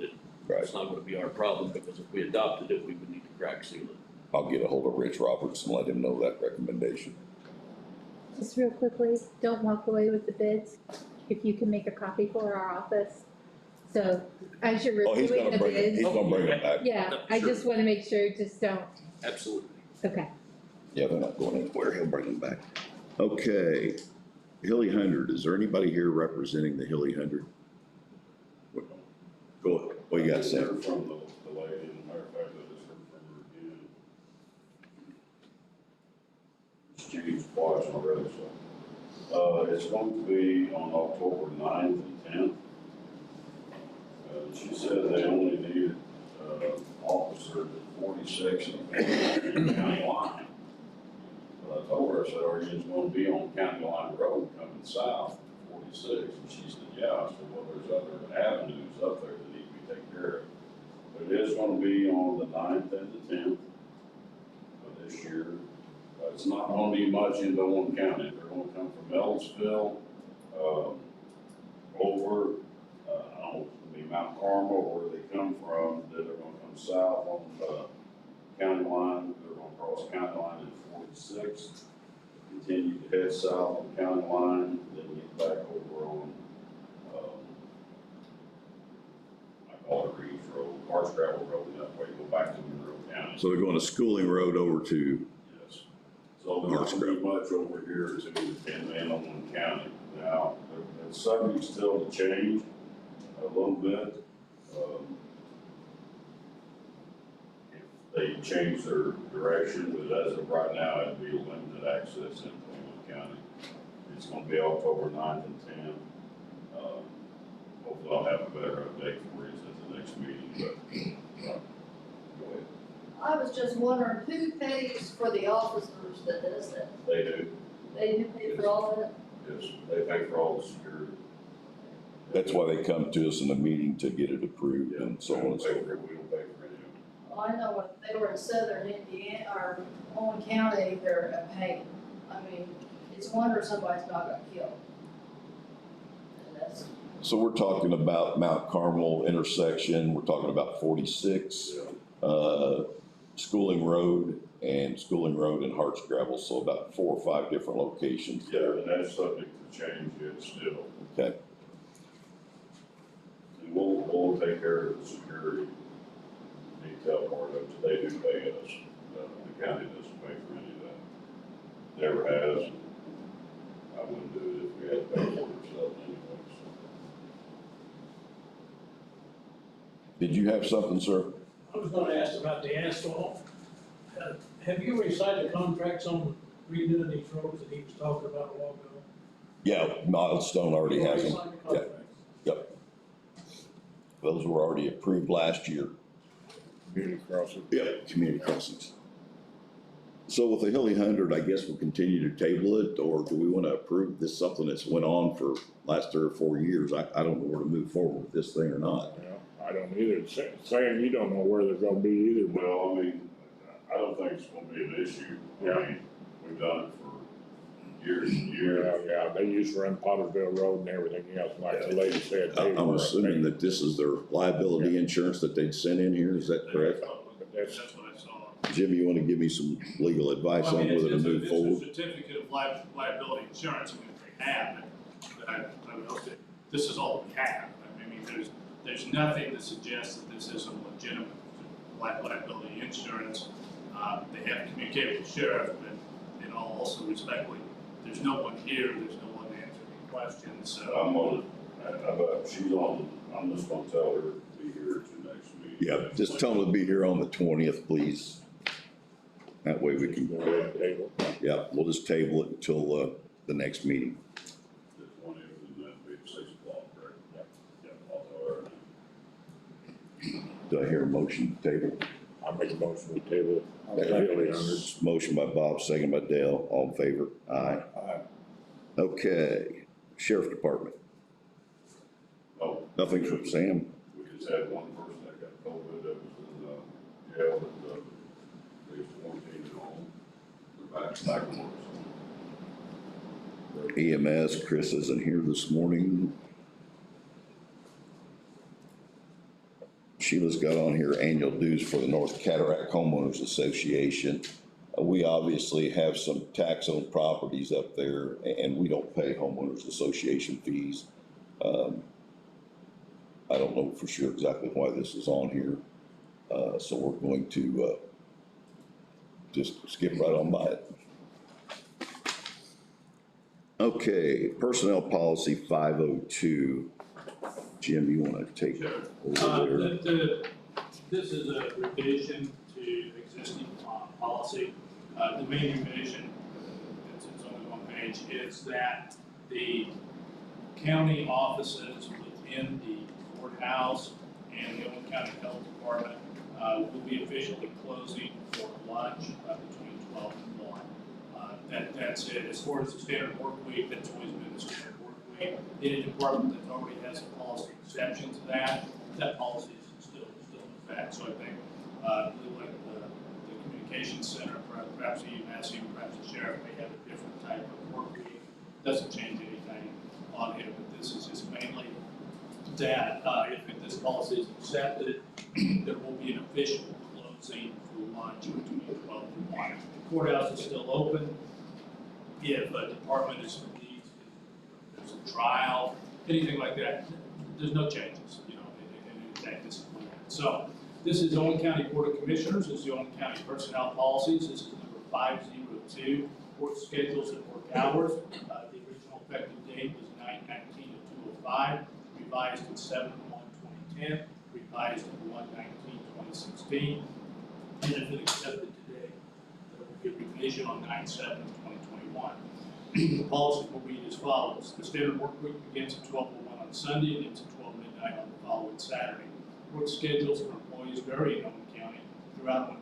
right. It's not gonna be our problem, because if we adopted it, we would need to crack seal it. I'll get a hold of Rich Roberts and let him know that recommendation. Just real quickly, don't walk away with the bids. If you can make a copy for our office. So as you're Oh, he's reviewing gonna the bring it, he's bids, gonna bring it back. yeah, I Sure. just wanna make sure, just don't, Absolutely. okay. Yeah, they're not going anywhere, he'll bring them back. Okay, Hilly Hundred, is there anybody here representing the Hilly Hundred? Go ahead, what you got to say? I didn't hear from the lady, as a matter of fact, I just heard from her again. She's watching already, so. It's going to be on October 9th and 10th. She said they only needed, officers at 46 and the county line. But I told her, I said, are you just gonna be on County Line Road coming south to 46? And she said, yeah. I said, well, there's other avenues up there that need to be taken care of. But it is gonna be on the 9th and the 10th of this year. It's not gonna be much into Owen County. They're gonna come from Ellisville, over, I don't know, it'll be Mount Carmel, or where they come from, then they're gonna come south on, county line, they're gonna cross county line at 46th, continue to head south on county line, then get back over on, I call it Reeves Road, Harsh Gravel Road, and that way go back to Monroe County. So they're going to Schooling Road over to, Yes. So there's not gonna be much over here to depend on one county. Now, it's subject still to change a little bit. If they change their direction, but as of right now, it'd be limited access in Cleveland County. It's gonna be October 9th and 10th. Hopefully I'll have a better update for you at the next meeting, but, go ahead. I was just wondering, who pays for the officers that does that? They do, They do pay for all of it? yes, they pay for all the security. that's why they come to us in a meeting to get it approved and so on and so forth. We don't pay for any of it. Well, I know if they were in southern Indiana or Owen County, they're a pain. I mean, it's a wonder somebody's not got killed. And that's, So we're talking about Mount Carmel intersection, we're talking about 46, Schooling Road and Harts Gravel, so about 4 or 5 different locations Yeah, there. and that's subject to change yet still. Okay, And we'll take care of the security detail part of it. They do pay us. The county doesn't pay for any of that. Never has. I wouldn't do it if we had to pay for it ourselves anyways. did you have something, sir? I was gonna ask about the asphalt. Have you already signed the contracts on redoing these roads that he was talking about a while ago? Yeah, Milestone already You has them. signed the contracts? Yep. Those were already approved last year. Community crossing. Yep. Community crossings. So with the Hilly Hundred, I guess we'll continue to table it, or do we want to approve this, something that's went on for last 3 or 4 years? I don't know where to move forward with this thing or not. Yeah, I don't either. Saying you don't know where they're gonna be either, but Well, I mean, I don't think it's gonna be an issue. I mean, we've done it for years and years. yeah, they used to run Pottersville Road and everything else, like the lady said. they I'm were- assuming that this is their liability insurance that they'd sent in here, is that correct? That's, That's what I saw. Jim, you want to give me some legal advice Well, I on mean, whether to move it's forward? a certificate of liability insurance, I mean, if they have, but I would hope that this is all we have. I mean, there's nothing to suggest that this isn't legitimate liability insurance. They have communicated with the sheriff, but in all also respectfully, there's no one here, there's no one to answer any questions, so. I'm just gonna tell her to be here at your next meeting. Yeah, just tell them to be here on the 20th, please. That way we can, go ahead and table. yeah, we'll just table it until, the next meeting. The 20th, and that'd be 6 o'clock, right? Yeah, I'll tell her. Do I hear a motion to table? I make a motion to table. Hilly Hundred. Motion by Bob, second by Dale, all in favor? Aye. Aye. Okay, Sheriff Department, Oh, nothing from Sam? we just had one person that got COVID that was in, jail, that, they was quarantined at home. They're back to work. EMS, Chris isn't here this morning. Sheila's got on here annual dues for the North Cataract Homeowners Association. We obviously have some tax-owned properties up there, and we don't pay homeowners association fees. I don't know for sure exactly why this is on here, so we're going to just skip right on by it. Okay, Personnel Policy 502. Jim, you want to take over there? This is a revision to existing policy. The main revision, it's only one page, is that the county offices within the courthouse and the Owen County Health Department will be officially closing for lunch between 12 and 1. That's it. As far as the standard work week, that's always been the standard work week. Any department that already has a policy exception to that, that policy is still in effect. So I think, like the communications center, perhaps EMS, even perhaps the sheriff may have a different type of work week. Doesn't change anything on here, but this is just mainly that if this policy is accepted, there will be an official closing for lunch between 12 and 1. The courthouse is still open. If a department is needs, there's a trial, anything like that, there's no changes, you know, in that discipline. So this is Owen County Board of Commissioners, this is the Owen County Personnel Policies, this is number 502, work schedules and work hours. The original effective date was 9/19/2005, revised at 7/1/2010, revised at 1/19/2016, and if it accepted today, there will be a revision on 9/7/2021. The policy will read as follows. The standard work week begins at 12:01 on Sunday and ends at 12 midnight on the following Saturday. Work schedules for employees vary in Owen County, throughout Owen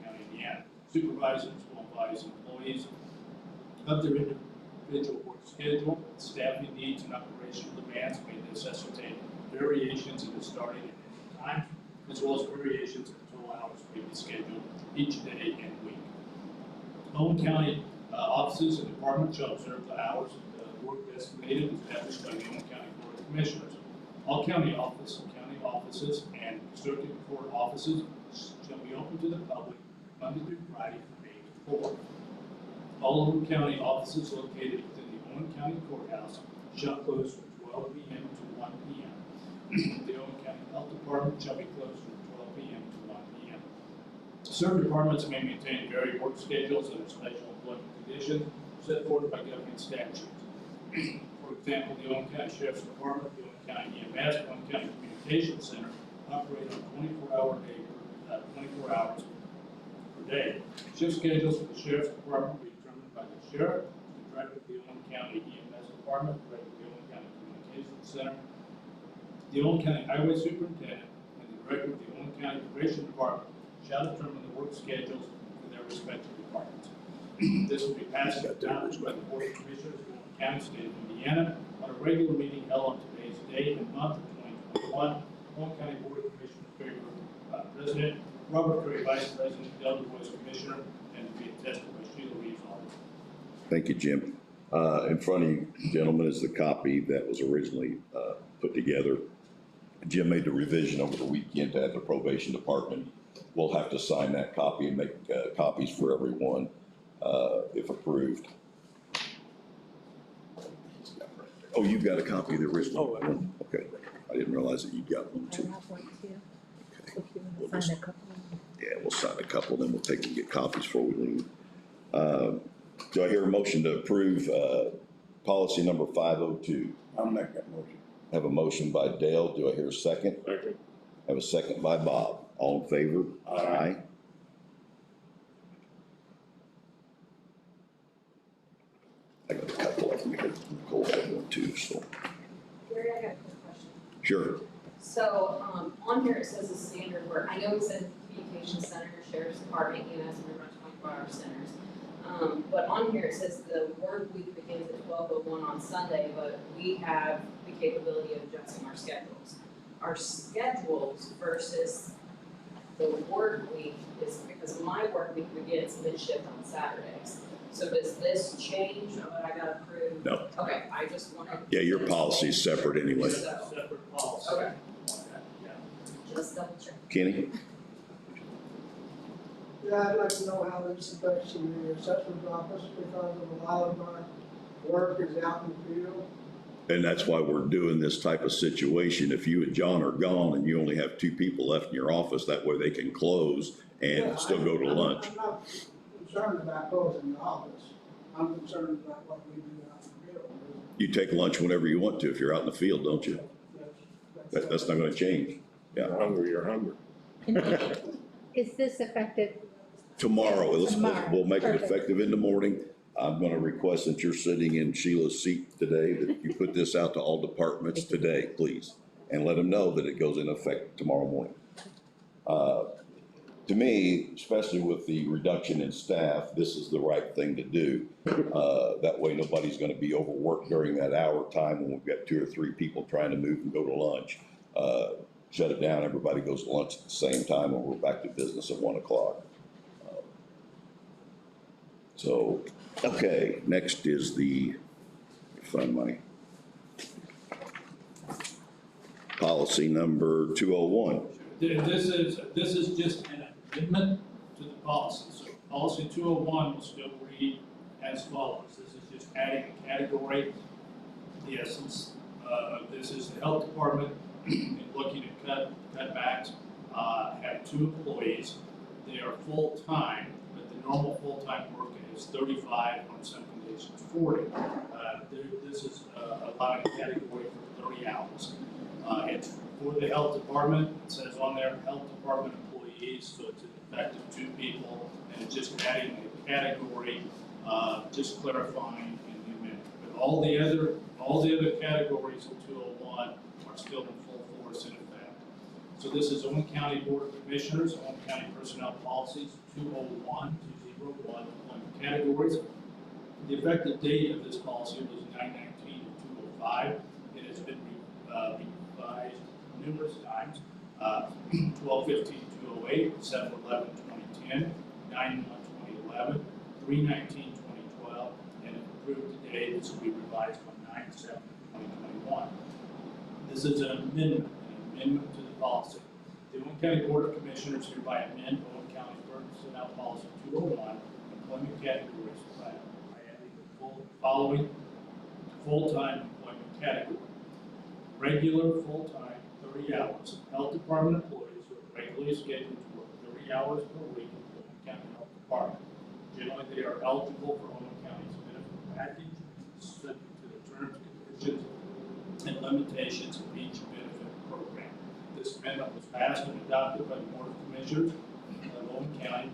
County, Indiana. Supervisors will advise employees of their individual work schedule. Staffing needs and operational demands may necessitate variations in the starting and ending time, as well as variations in the total hours may be scheduled each day and week. Owen County offices and departments shall observe the hours of work estimated and established by the Owen County Board of Commissioners. All county offices and circuit court offices shall be open to the public Monday through Friday from 8 to 4. All Owen County offices located within the Owen County Courthouse shall close from 12 p.m. to 1 p.m. The Owen County Health Department shall be closed from 12 p.m. to 1 p.m. Certain departments may maintain varied work schedules under special employment conditions set forth by government statutes. For example, the Owen County Sheriff's Department, the Owen County EMS, the Owen County Communications Center operate on 24 hours per day. Shift schedules for the Sheriff's Department will be determined by the Sheriff, the Director of the Owen County EMS Department, the Director of the Owen County Communications Center, the Owen County Highway Superintendent, and the Director of the Owen County Probation Department shall determine the work schedules for their respective departments. This will be passed and adopted by the Board of Commissioners of Owen County, State of Indiana, on a regular meeting held on today's date and month of 2021. Owen County Board of Commissioners favor President Robert Curry, Vice President, Delta Boys Commissioner, and to be attested by Sheila Reeves. Thank you, Jim. In front of you, gentlemen, is the copy that was originally put together. Jim made the revision over the weekend to have the probation department. We'll have to sign that copy and make copies for everyone if approved. Oh, you've got a copy of the original one? Okay. I didn't realize that you got one too. I have one too. Okay. If you want to sign a couple. Yeah, we'll sign a couple, then we'll take and get copies before we leave. Do I hear a motion to approve policy number 502? I'll make that motion. Have a motion by Dale. Do I hear a second? Second. Have a second by Bob. All in favor? Aye. I got a couple of them here. Nicole had one too, so. Gary, I got a quick question. Sure. So, on here it says a standard work, I know it said communication center, sheriff's department, EMS, and we run 24-hour centers. But on here it says the work week begins at 12:01 on Sunday, but we have the capability of adjusting our schedules. Our schedules versus the work week is, because my work week begins mid-shift on Saturdays. So does this change what I got approved? No. Okay, I just wanted. Yeah, your policy is separate anyway. Separate policy. Okay. Yeah. Just double check. Kenny? Yeah, I'd like to know how this affects the assessor's office, because of a lot of our work is out in the field. And that's why we're doing this type of situation. If you and John are gone and you only have 2 people left in your office, that way they can close and Yeah, still go to lunch. I'm not concerned about closing the office. I'm concerned about what we do out in the field. You take lunch whenever you want to if you're out in the field, don't you? That's not gonna change. Yeah. You're hungry, you're hungry. Is this effective? Tomorrow, Tomorrow. we'll make it Perfect. effective in the morning. I'm gonna request that you're sitting in Sheila's seat today, that you put this out to all departments today, please. And let them know that it goes in effect tomorrow morning. To me, especially with the reduction in staff, this is the right thing to do. That way nobody's gonna be overworked during that hour time when we've got 2 or 3 people trying to move and go to lunch. Shut it down, everybody goes to lunch at the same time, and we're back to business at 1 o'clock. So, okay, next is the, find my policy number 201. This is just an amendment to policy. So policy 201 will still read as follows. This is just adding a category. The essence of this is the health department in looking at cutbacks, have 2 employees. They are full-time, but the normal full-time work is 35, on some conditions 40. This is allowing a category for 30 hours. It's for the health department. It says on there, health department employees, so it's an effective 2 people, and it's just adding a category, just clarifying in the amendment. But all the other categories of 201 are still in full force in effect. So this is Owen County Board of Commissioners, Owen County Personnel Policies 201, employment categories. The effective date of this policy was 9/19/205. It has been revised numerous times. 12/15/208, 7/11/2010, 9/1/2011, 3/19/2012, and if approved today, this will be revised on 9/7/2021. This is an amendment to the policy. The Owen County Board of Commissioners hereby amend Owen County Personnel Policy 201, employment categories by adding the following full-time employment category. Regular full-time, 30 hours. Health department employees who are regularly scheduled to work 30 hours per week in the Owen County Health Department. Generally, they are eligible for Owen County's benefit package, subject to the terms, conditions, and limitations of each benefit program. This amendment was passed and adopted by the Board of Commissioners of Owen County,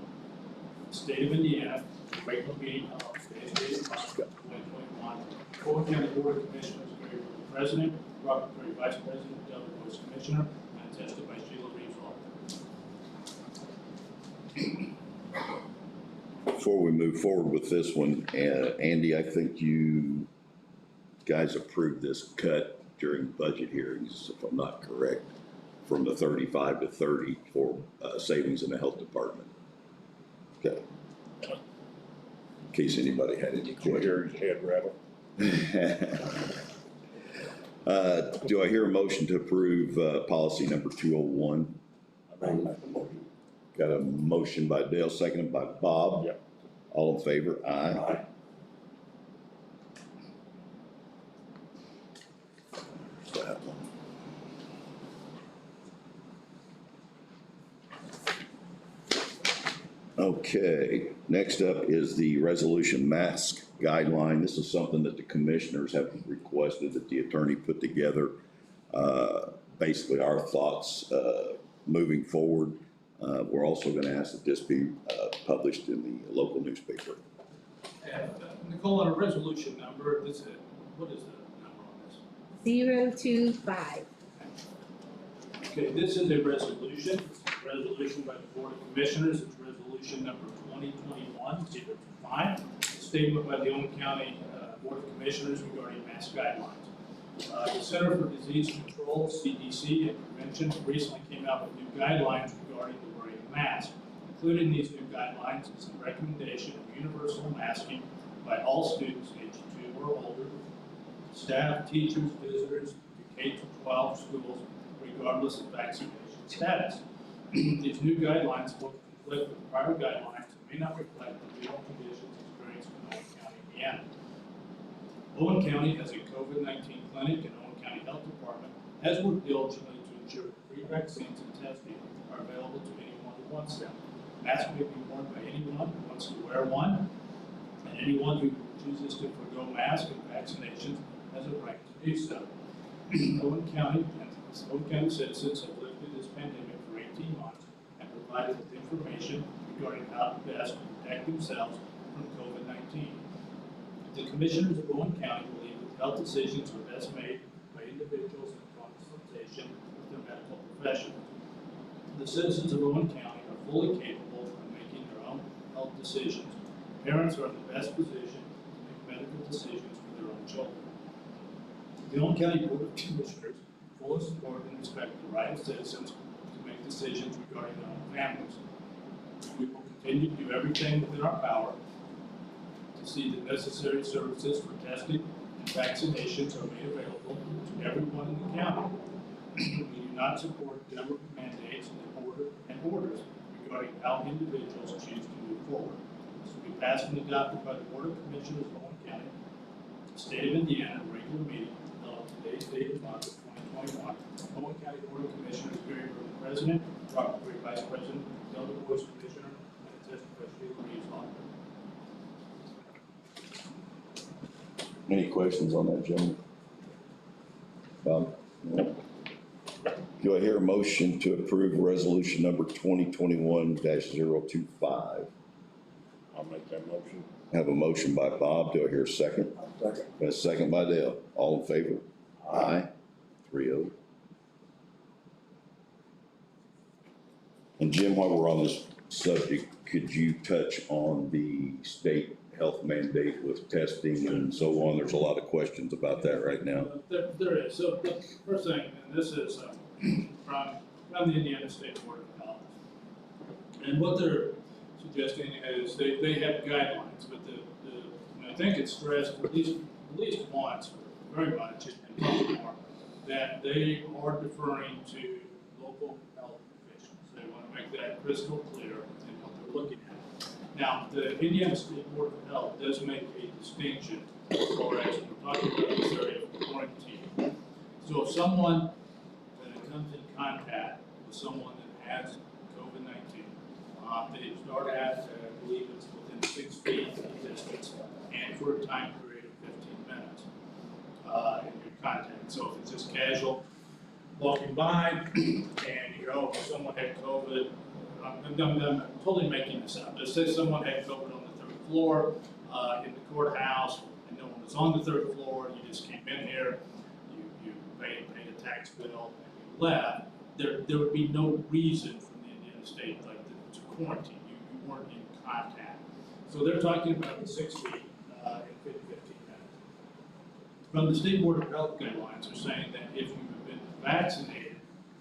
State of Indiana, regular meeting of State of March 2021. Owen County Board of Commissioners, agreed with the President, Robert Perry, Vice President, Delaware Board Commissioner, and attested by Sheila Reeves. Before we move forward with this one, Andy, I think you guys approved this cut during budget hearings, if I'm not correct, from the 35 to 30 for savings in the health department. Okay. In case anybody had any Do I hear his head rattle? Do I hear a motion to approve policy number 201? Got a motion by Dale, seconded by Bob. Yep. All in favor? Aye. Aye. That one. Okay, next up is the resolution mask guideline. This is something that the commissioners have requested that the attorney put together. Basically our thoughts moving forward. We're also going to ask that this be published in the local newspaper. And Nicole, on a resolution number, what is the number on this? 025. Okay, this is a resolution. It's a resolution by the Board of Commissioners. It's resolution number 2021-025. Statement by the Owen County Board of Commissioners regarding mask guidelines. The Center for Disease Control, CDC, and Prevention recently came out with new guidelines regarding the wearing of masks. Included in these new guidelines is a recommendation of universal masking by all students aged 2 or older, staff, teachers, visitors to K-12 schools, regardless of vaccination status. These new guidelines will conflict with prior guidelines and may not reflect the general conditions experienced in Owen County, Indiana. Owen County has a COVID-19 clinic, and Owen County Health Department has worked diligently to ensure that free vaccines and testing are available to anyone who wants them. Masks may be worn by anyone who wants to wear one, and anyone who chooses to forgo masks and vaccinations has a right to do so. Owen County citizens have lived through this pandemic for 18 months and provided with information regarding how to best protect themselves from COVID-19. The commissioners of Owen County believe that health decisions are best made by individuals in consultation with their medical professionals. The citizens of Owen County are fully capable of making their own health decisions. Parents are in the best position to make medical decisions for their own children. The Owen County Board of Commissioners fully support and respect the right of citizens to make decisions regarding their own families. We will continue to do everything within our power to see that necessary services for testing and vaccinations are made available to everyone in the county. We do not support government mandates and orders regarding how individuals choose to move forward. This will be passed and adopted by the Board of Commissioners of Owen County, State of Indiana, regular meeting held on today's date of month of 2021. Owen County Board of Commissioners, Gary Burton, President, Robert Gray, Vice President, Delta Boys Commissioner, and attested by Sheila Reeves, Auditor. Any questions on that, gentlemen? Bob? No. Do I hear a motion to approve resolution number 2021-025? I'll make that motion. Have a motion by Bob. Do I hear a second? Second. And a second by Dale. All in favor? Aye. 3-0. And Jim, while we're on this subject, could you touch on the state health mandate with testing and so on? There's a lot of questions about that right now. There is. So the first thing, and this is from the Indiana State Board of Health. And what they're suggesting is they have guidelines, but and I think it's stressed at least once, very much, and more, that they are deferring to local health officials. They want to make that crystal clear in what they're looking at. Now, the Indiana State Board of Health does make a distinction as far as we're talking about this area of quarantine. So if someone that comes in contact with someone that has COVID-19, they start at, I believe it's within 6 feet distance, and for a time period of 15 minutes in your contact. So if it's just casual walking by and you go, oh, someone had COVID, I'm totally making this up. Let's say someone had COVID on the 3rd floor in the courthouse, and no one was on the 3rd floor, you just came in here, you paid a tax bill, and you left. There would be no reason from the Indiana state to quarantine. You weren't in contact. So they're talking about the 6 feet in 15 minutes. From the State Board of Health guidelines are saying that if you've been vaccinated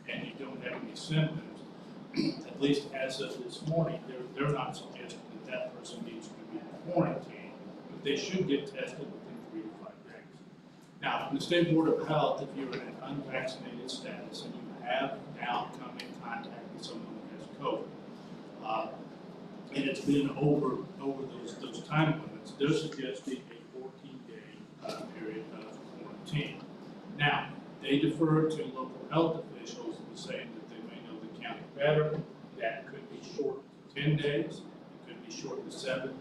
and you don't have any symptoms, at least as of this morning, they're not suggesting that person needs to be quarantined, but they should get tested within 3 to 5 days. Now, from the State Board of Health, if you're in an unvaccinated status and you have now come in contact with someone who has COVID, and it's been over those time limits, they're suggesting a 14-day period of quarantine. Now, they defer to local health officials who are saying that they may know the county better. That could be short to 10 days, it could be short to 7.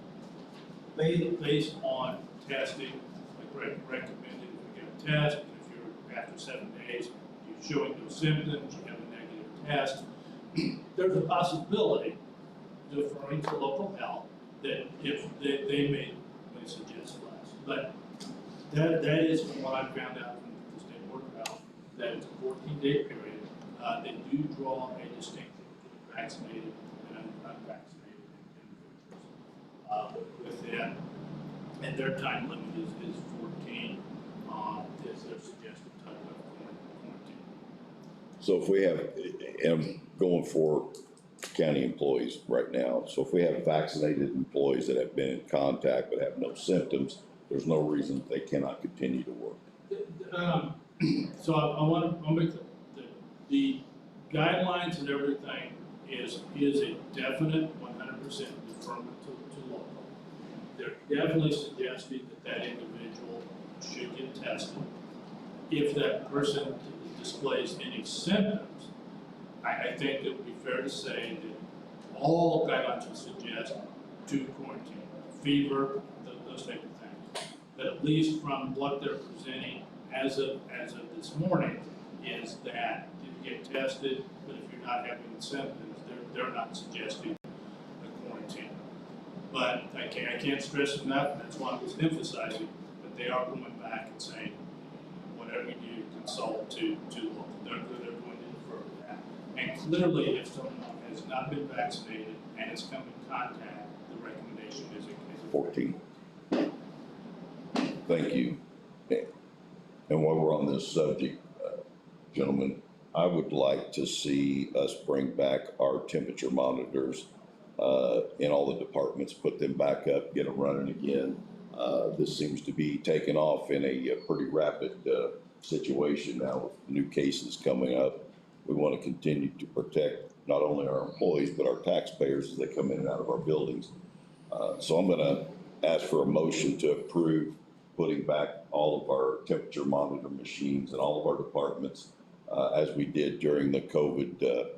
Based on testing, like recommended, if you get a test, if you're after 7 days, you're showing no symptoms, you have a negative test, there's a possibility, deferring to local health, that if they may suggest less. But that is from what I found out from the State Board of Health, that it's a 14-day period. They do draw a distinction between vaccinated and unvaccinated individuals within, and their time limit is 14, is their suggested time of quarantine. So if we have, and I'm going for county employees right now, so if we have vaccinated employees that have been in contact but have no symptoms, there's no reason they cannot continue to work. So I want to make the guidelines and everything is a definite 100% deferment to local. They're definitely suggesting that individual should get tested. If that person displays any symptoms, I think it would be fair to say that all guidelines would suggest to quarantine, fever, those type of things. But at least from what they're presenting as of this morning, is that you get tested, but if you're not having symptoms, they're not suggesting a quarantine. But I can't stress enough, and that's why I was emphasizing, that they are going back and saying, whatever you do, consult to local. They're going to defer that. And clearly, if someone has not been vaccinated and has come in contact, the recommendation is a 14. Thank you. And while we're on this subject, gentlemen, I would like to see us bring back our temperature monitors in all the departments, put them back up, get them running again. This seems to be taking off in a pretty rapid situation now with new cases coming up. We want to continue to protect not only our employees, but our taxpayers as they come in and out of our buildings. So I'm gonna ask for a motion to approve putting back all of our temperature monitor machines in all of our departments, as we did during the COVID,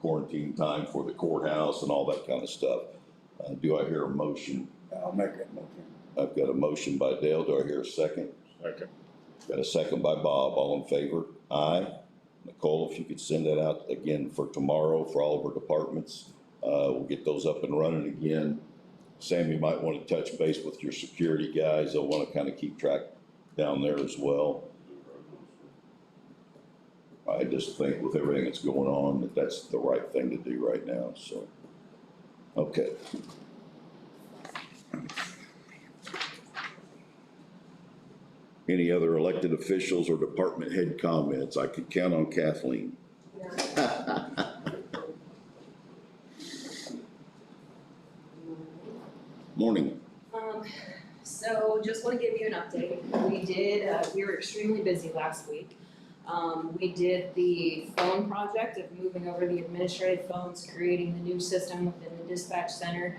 quarantine time for the courthouse and all that kind of stuff. Do I hear a motion? I'll make that motion. I've got a motion by Dale. Do I hear a second? Second. Got a second by Bob. All in favor? Aye. Nicole, if you could send that out again for tomorrow for all of our departments, we'll get those up and running again. Sam, you might want to touch base with your security guys. They'll want to kind of keep track down there as well. I just think with everything that's going on, that that's the right thing to do right now, so. Okay. Any other elected officials or department head comments? I could count on Kathleen. Morning. So just want to give you an update. We were extremely busy last week. We did the phone project of moving over the administrative phones, creating the new system within the dispatch center,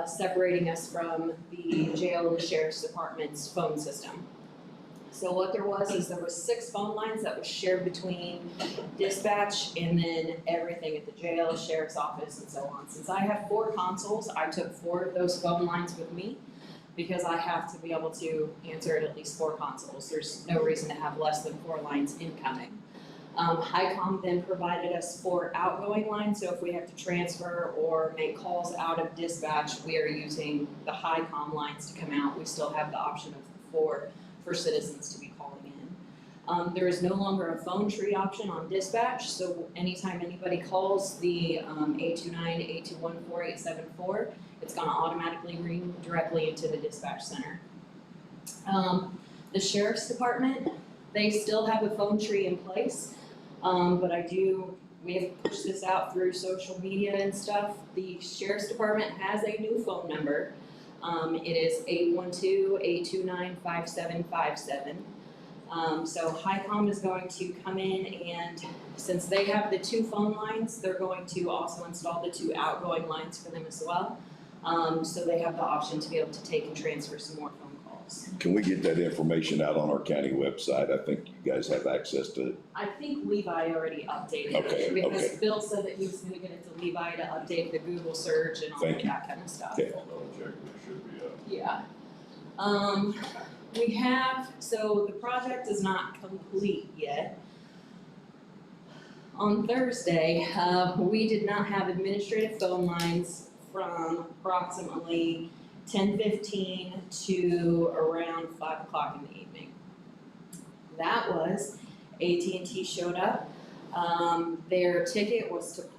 separating us from the jail and the sheriff's department's phone system. So what there was 6 phone lines that was shared between dispatch and then everything at the jail, sheriff's office, and so on. Since I have 4 consoles, I took 4 of those phone lines with me because I have to be able to answer at least 4 consoles. There's no reason to have less than 4 lines incoming. HICOM then provided us 4 outgoing lines, so if we have to transfer or make calls out of dispatch, we are using the HICOM lines to come out. We still have the option of 4 for citizens to be calling in. There is no longer a phone tree option on dispatch, so anytime anybody calls the 829-821-4874, it's gonna automatically ring directly into the dispatch center. The sheriff's department, they still have a phone tree in place, but we have pushed this out through social media and stuff. The sheriff's department has a new phone number. It is 812-829-5757. So HICOM is going to come in, and since they have the 2 phone lines, they're going to also install the 2 outgoing lines for them as well. So they have the option to be able to take and transfer some more phone calls. Can we get that information out on our county website? I think you guys have access to it. I think Levi already updated Okay, it, because okay. Bill said that he was gonna get it to Levi to update the Google search and all Thank of you. that kind of stuff. Okay. Double check, it should be up. Yeah. So the project is not complete yet. On Thursday, we did not have administrative phone lines from approximately 10:15 to around 5 o'clock in the evening. That was, AT&T showed up. Their ticket was to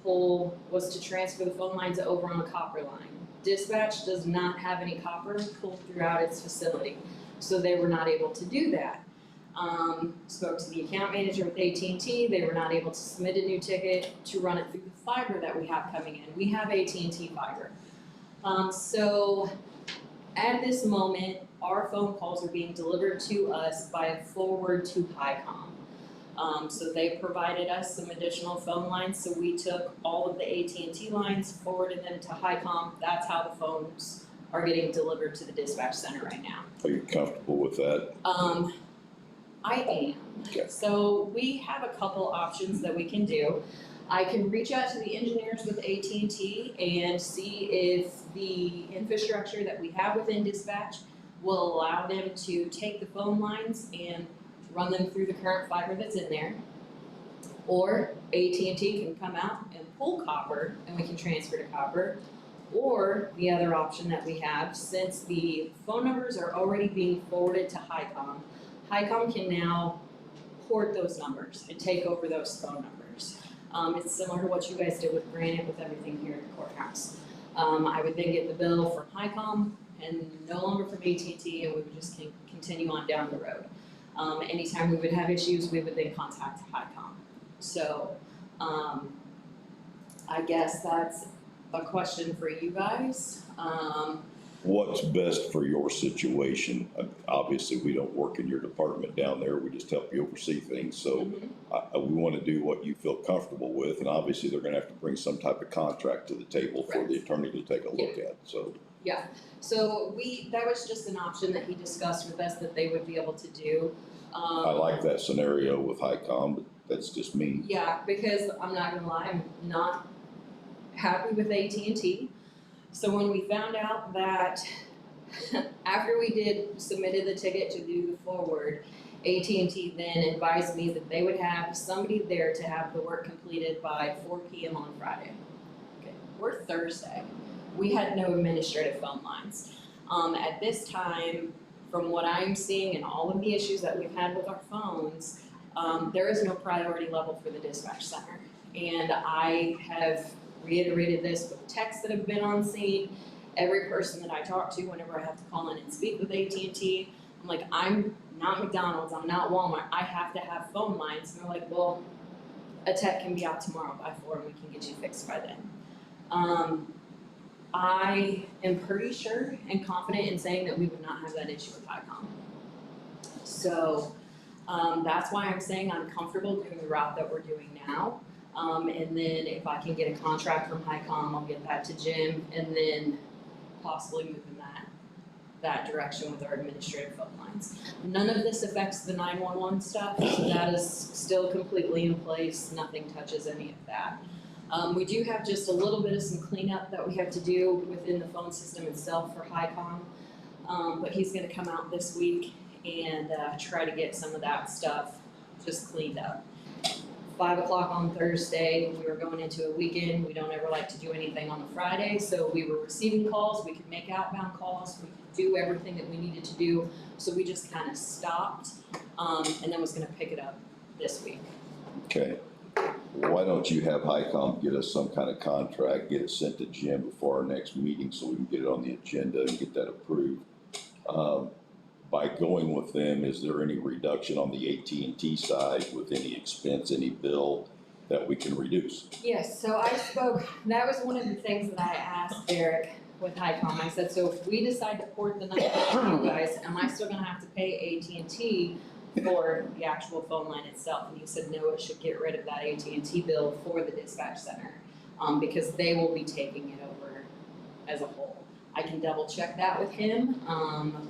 transfer the phone lines over on a copper line. Dispatch does not have any copper pulled throughout its facility, so they were not able to do that. Spoke to the account manager with AT&T, they were not able to submit a new ticket to run it through the fiber that we have coming in. We have AT&T fiber. So at this moment, our phone calls are being delivered to us by a forward to HICOM. So they provided us some additional phone lines, so we took all of the AT&T lines, forwarded them to HICOM. That's how the phones are getting delivered to the dispatch center right now. Are you comfortable with that? I am. Okay. So we have a couple options that we can do. I can reach out to the engineers with AT&T and see if the infrastructure that we have within dispatch will allow them to take the phone lines and run them through the current fiber that's in there. Or AT&T can come out and pull copper and we can transfer to copper. Or the other option that we have, since the phone numbers are already being forwarded to HICOM, HICOM can now port those numbers and take over those phone numbers. It's similar to what you guys did with Granite with everything here at the courthouse. I would then get the bill from HICOM and no longer from AT&T, and we would just continue on down the road. Anytime we would have issues, we would then contact HICOM. So I guess that's a question for you guys. what's best for your situation. Obviously, we don't work in your department down there, we just help you oversee things, so we want to do what you feel comfortable with, and obviously, they're gonna have to bring some type of contract to the table for the attorney to take a look at, so. Yeah, so that was just an option that he discussed with us that they would be able to do. I like that scenario with HICOM, but that's just me. Yeah, because I'm not gonna lie, I'm not happy with AT&T. So when we found out that after we submitted the ticket to do the forward, AT&T then advised me that they would have somebody there to have the work completed by 4 p.m. on Friday. Okay, we're Thursday. We had no administrative phone lines. At this time, from what I'm seeing and all of the issues that we've had with our phones, there is no priority level for the dispatch center. And I have reiterated this with texts that have been on scene. Every person that I talk to, whenever I have to call in and speak with AT&T, I'm like, I'm not McDonald's, I'm not Walmart, I have to have phone lines. And they're like, well, a tech can be out tomorrow by 4 and we can get you fixed by then. I am pretty sure and confident in saying that we would not have that issue with HICOM. So that's why I'm saying I'm comfortable doing the route that we're doing now. And then if I can get a contract from HICOM, I'll get that to Jim, and then possibly move in that direction with our administrative phone lines. None of this affects the 911 stuff, so that is still completely in place. Nothing touches any of that. We do have just a little bit of some cleanup that we have to do within the phone system itself for HICOM, but he's gonna come out this week and try to get some of that stuff just cleaned up. 5 o'clock on Thursday, we were going into a weekend. We don't ever like to do anything on a Friday, so we were receiving calls, we could make outbound calls, we could do everything that we needed to do, so we just kind of stopped, and then was gonna pick it up this week. Okay. Why don't you have HICOM get us some kind of contract, get it sent to Jim before our next meeting so we can get it on the agenda and get that approved? By going with them, is there any reduction on the AT&T side with any expense, any bill that we can reduce? Yes, so that was one of the things that I asked Derek with HICOM. I said, so if we decide to port the number to you guys, am I still gonna have to pay AT&T for the actual phone line itself? And he said, no, it should get rid of that AT&T bill for the dispatch center, because they will be taking it over as a whole. I can double check that with him,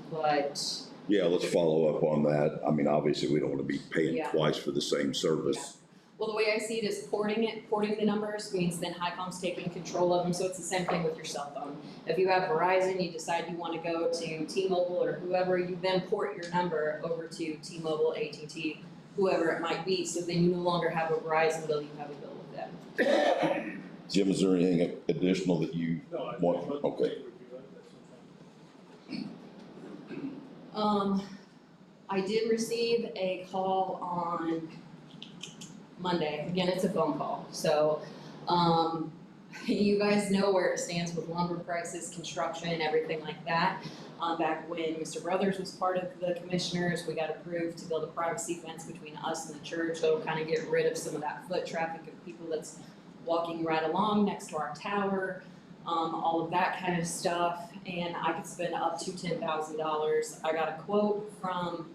but. Yeah, let's follow up on that. I mean, obviously, we don't want to be paying twice for the same service. Yeah. Well, the way I see it is porting the numbers means then HICOM's taking control of them, so it's the same thing with your cell phone. If you have Verizon, you decide you want to go to T-Mobile or whoever, you then port your number over to T-Mobile, AT&T, whoever it might be, so then you no longer have a Verizon bill, you have a bill with them. Jim, is there anything additional that you want? Okay. I did receive a call on Monday. Again, it's a phone call. So, you guys know where it stands with lumber prices, construction, everything like that. Back when Mr. Brothers was part of the commissioners, we got approved to build a privacy fence between us and the church. That'll kind of get rid of some of that foot traffic of people that's walking right along next to our tower. All of that kind of stuff, and I could spend up to $10,000. I got a quote from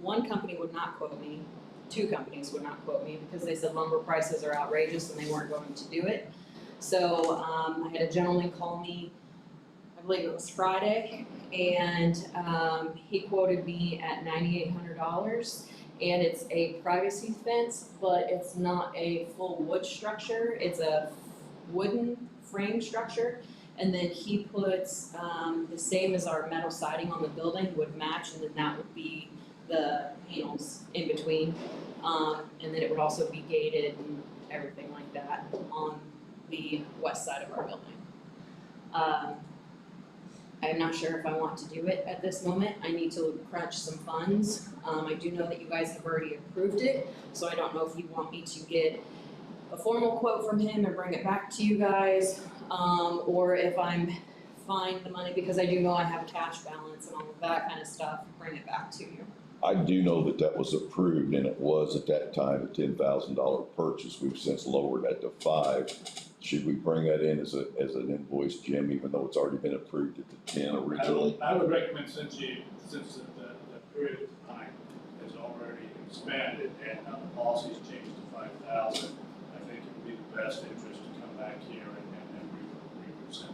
one company would not quote me, 2 companies would not quote me because they said lumber prices are outrageous and they weren't going to do it. So I had a gentleman call me, I believe it was Friday, and he quoted me at $9,800, and it's a privacy fence, but it's not a full wood structure, it's a wooden frame structure, and then he puts the same as our metal siding on the building would match, and then that would be the panels in between, and then it would also be gated and everything like that on the west side of our building. I'm not sure if I want to do it at this moment. I need to crunch some funds. I do know that you guys have already approved it, so I don't know if you want me to get a formal quote from him and bring it back to you guys, or if I'm fine the money, because I do know I have a cash balance and all of that kind of stuff, bring it back to you. I do know that that was approved, and it was at that time a $10,000 purchase. We've since lowered that to $5,000. Should we bring that in as an invoice, Jim, even though it's already been approved at the 10 originally? I would recommend since the period of time has already expanded and the policy's changed to 5,000, I think it would be the best interest to come back here and re-present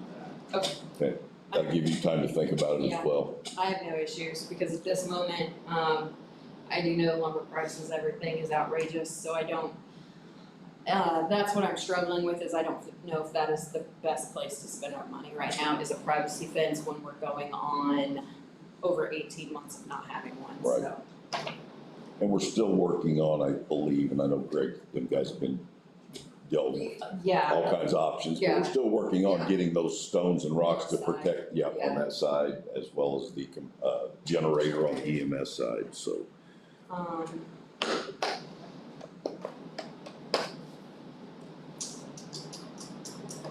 that. Okay, that'll give you time to think about it Yeah. as well. I have no issues, because at this moment, I do know lumber prices, everything is outrageous, so I don't, that's what I'm struggling with, is I don't know if that is the best place to spend our money right now, is a privacy fence when we're going on over 18 months of not having one, Right. so. And we're still working on, I believe, and I know Greg, them guys have been dealing with Yeah, all kinds of options, but Yeah. we're still working on Yeah. getting those stones and rocks to On that side. protect, yeah, Yeah. on that side, as well as the generator on the EMS side, so.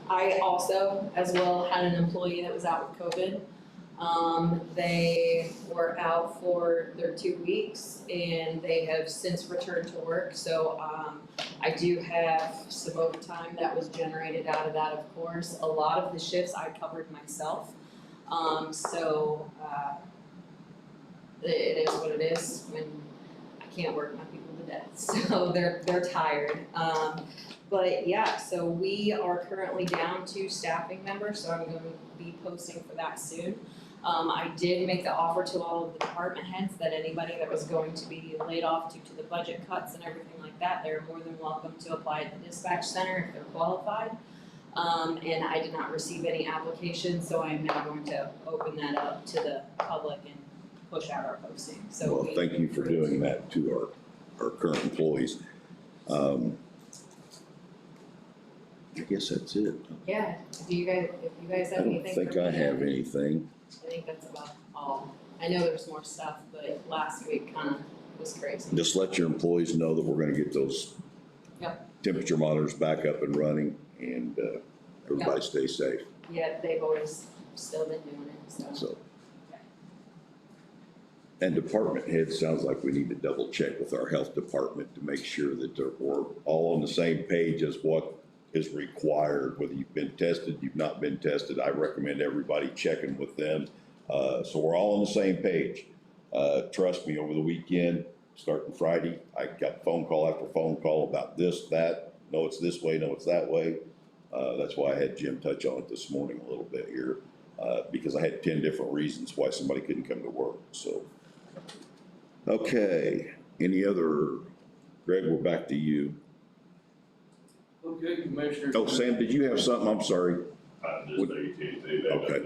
I also, as well, had an employee that was out with COVID. They were out for their 2 weeks and they have since returned to work, so, I do have some overtime that was generated out of that, of course. A lot of the shifts I covered myself, so, it is what it is when I can't work my people to death, so they're tired. But yeah, so we are currently down 2 staffing members, so I'm going to be posting for that soon. I did make the offer to all of the department heads that anybody that was going to be laid off due to the budget cuts and everything like that, they're more than welcome to apply at the dispatch center if they're qualified. And I did not receive any applications, so I am now going to open that up to the public and push out our posting, so. Well, thank you for doing that to our current employees. I guess that's it. Yeah, if you guys I have don't anything think for I me, have anything. I think that's about all. I know there's more stuff, but last week kinda was crazy. Just let your employees know that we're gonna get those Yep. temperature monitors back up and running, and everybody stay safe, Yeah, they've always still been doing it, so. so. And department heads, sounds like we need to double check with our health department to make sure that we're all on the same page as what is required, whether you've been tested, you've not been tested. I recommend everybody checking with them, so we're all on the same page. Trust me, over the weekend, starting Friday, I got phone call after phone call about this, that, no, it's this way, no, it's that way. That's why I had Jim touch on it this morning a little bit here, because I had 10 different reasons why somebody couldn't come to work, so. Okay, any other, Greg, we're back to you. Okay, Commissioners. Oh, Sam, did you have something? I'm sorry. Just AT&T, Okay.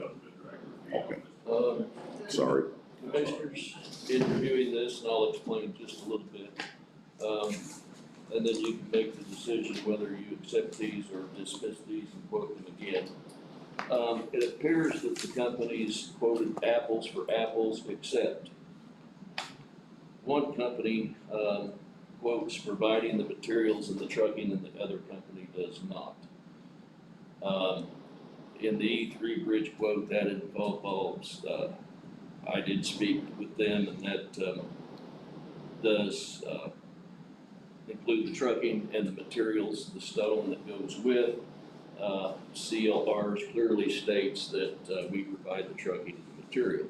Okay, sorry. Commissioners, in reviewing this, and I'll explain just a little bit. And then you can make the decision whether you accept these or dismiss these and quote them again. It appears that the companies quoted apples for apples, except one company, quotes providing the materials and the trucking, and the other company does not. In the E3 bridge quote, that involves, I did speak with them, and that does include the trucking and the materials, the stone that goes with. CLRs clearly states that we provide the trucking and the material.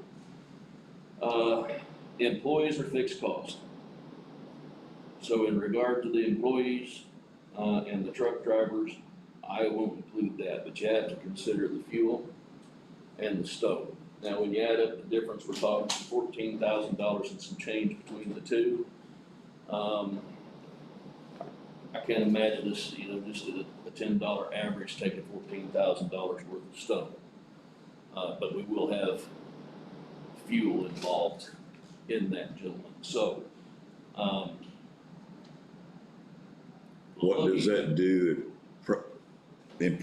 Employees are fixed cost. So in regard to the employees and the truck drivers, I won't include that, but you have to consider the fuel and the stove. Now, when you add up the difference, we're talking $14,000 and some change between the two. I can't imagine this, just at a $10 average taking $14,000 worth of stone. But we will have fuel involved in that, gentlemen. So, What does that do in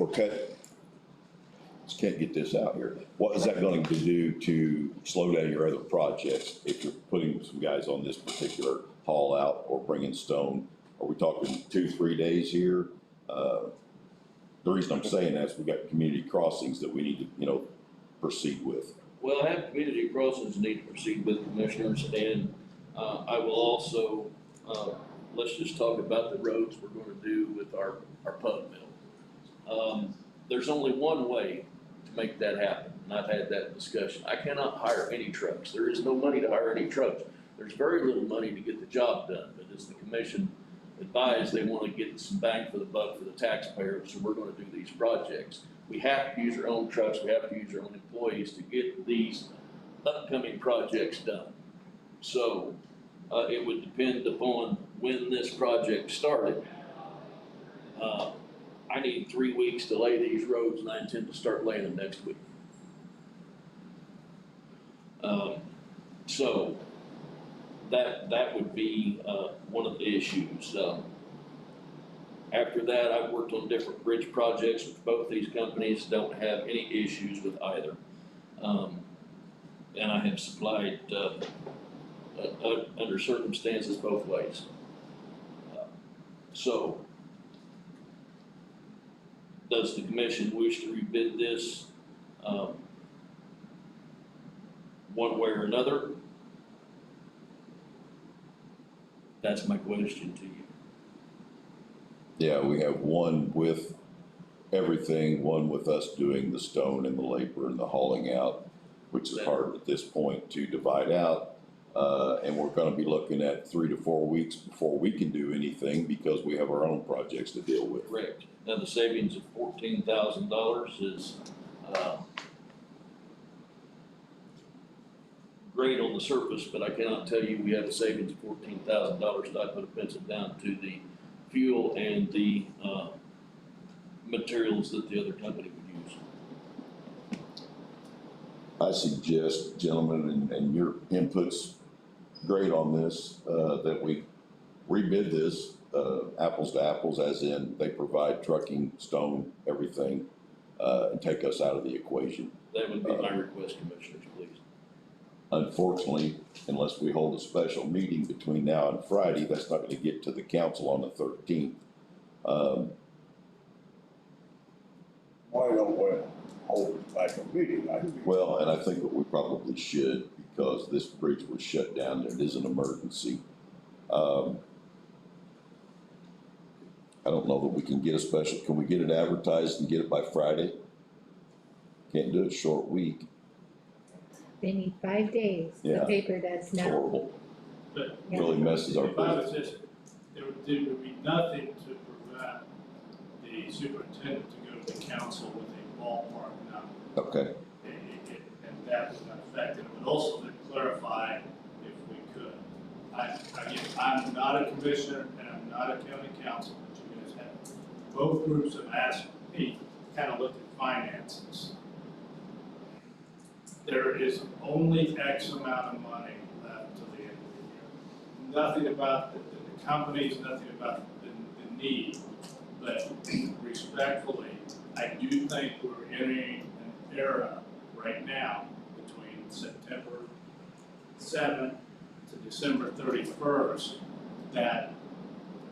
just can't get this out here. What is that going to do to slow down your other projects if you're putting some guys on this particular haul out or bringing stone? Are we talking 2-3 days here? The reason I'm saying that is we've got community crossings that we need to, proceed with. well, I have community crossings need to proceed with, Commissioners, and I will also, let's just talk about the roads we're going to do with our pub mill. There's only one way to make that happen, and I've had that discussion. I cannot hire any trucks. There is no money to hire any trucks. There's very little money to get the job done, but as the commission advised, they want to get some bang for the buck for the taxpayer, so we're gonna do these projects. We have to use our own trucks, we have to use our own employees to get these upcoming projects done. So, it would depend upon when this project started. I need 3 weeks to lay these roads, and I intend to start laying them next week. So, that would be, one of the issues. After that, I've worked on different bridge projects with both these companies, don't have any issues with either. And I have supplied, under circumstances both ways. So, does the commission wish to rebid this, one way or another? That's my question to you. Yeah, we have one with everything, one with us doing the stone and the labor and the hauling out, which is hard at this point to divide out. And we're gonna be looking at 3 to 4 weeks before we can do anything because we have our own projects to deal with. Correct. Now, the savings of $14,000 is, great on the surface, but I cannot tell you we have a savings of $14,000 that I put a pencil down to the fuel and the, materials that the other company would use. I suggest, gentlemen, and your input's great on this, that we rebid this, apples to apples, as in they provide trucking, stone, everything, and take us out of the equation. That would be my request, Commissioners, please. Unfortunately, unless we hold a special meeting between now and Friday, that's not gonna get to the council on the 13th. Why don't we hold a special meeting? Well, and I think that we probably should, because this bridge was shut down, it is an emergency. I don't know that we can get a special, can we get it advertised and get it by Friday? Can't do a short week, They need 5 days. Yeah. The paper does it's now. horrible, But really messes our if I was business. just, there would be nothing to prevent the superintendent to go to the council with a ballpark number. Okay, And that would not affect it. It would also then clarify if we could. Again, I'm not a commissioner and I'm not a county council, but you guys have, both groups have asked me, kind of looked at finances. There is only X amount of money left to the end of the year. Nothing about the companies, nothing about the need, but respectfully, I do think we're entering an era right now between September 7th to December 31st that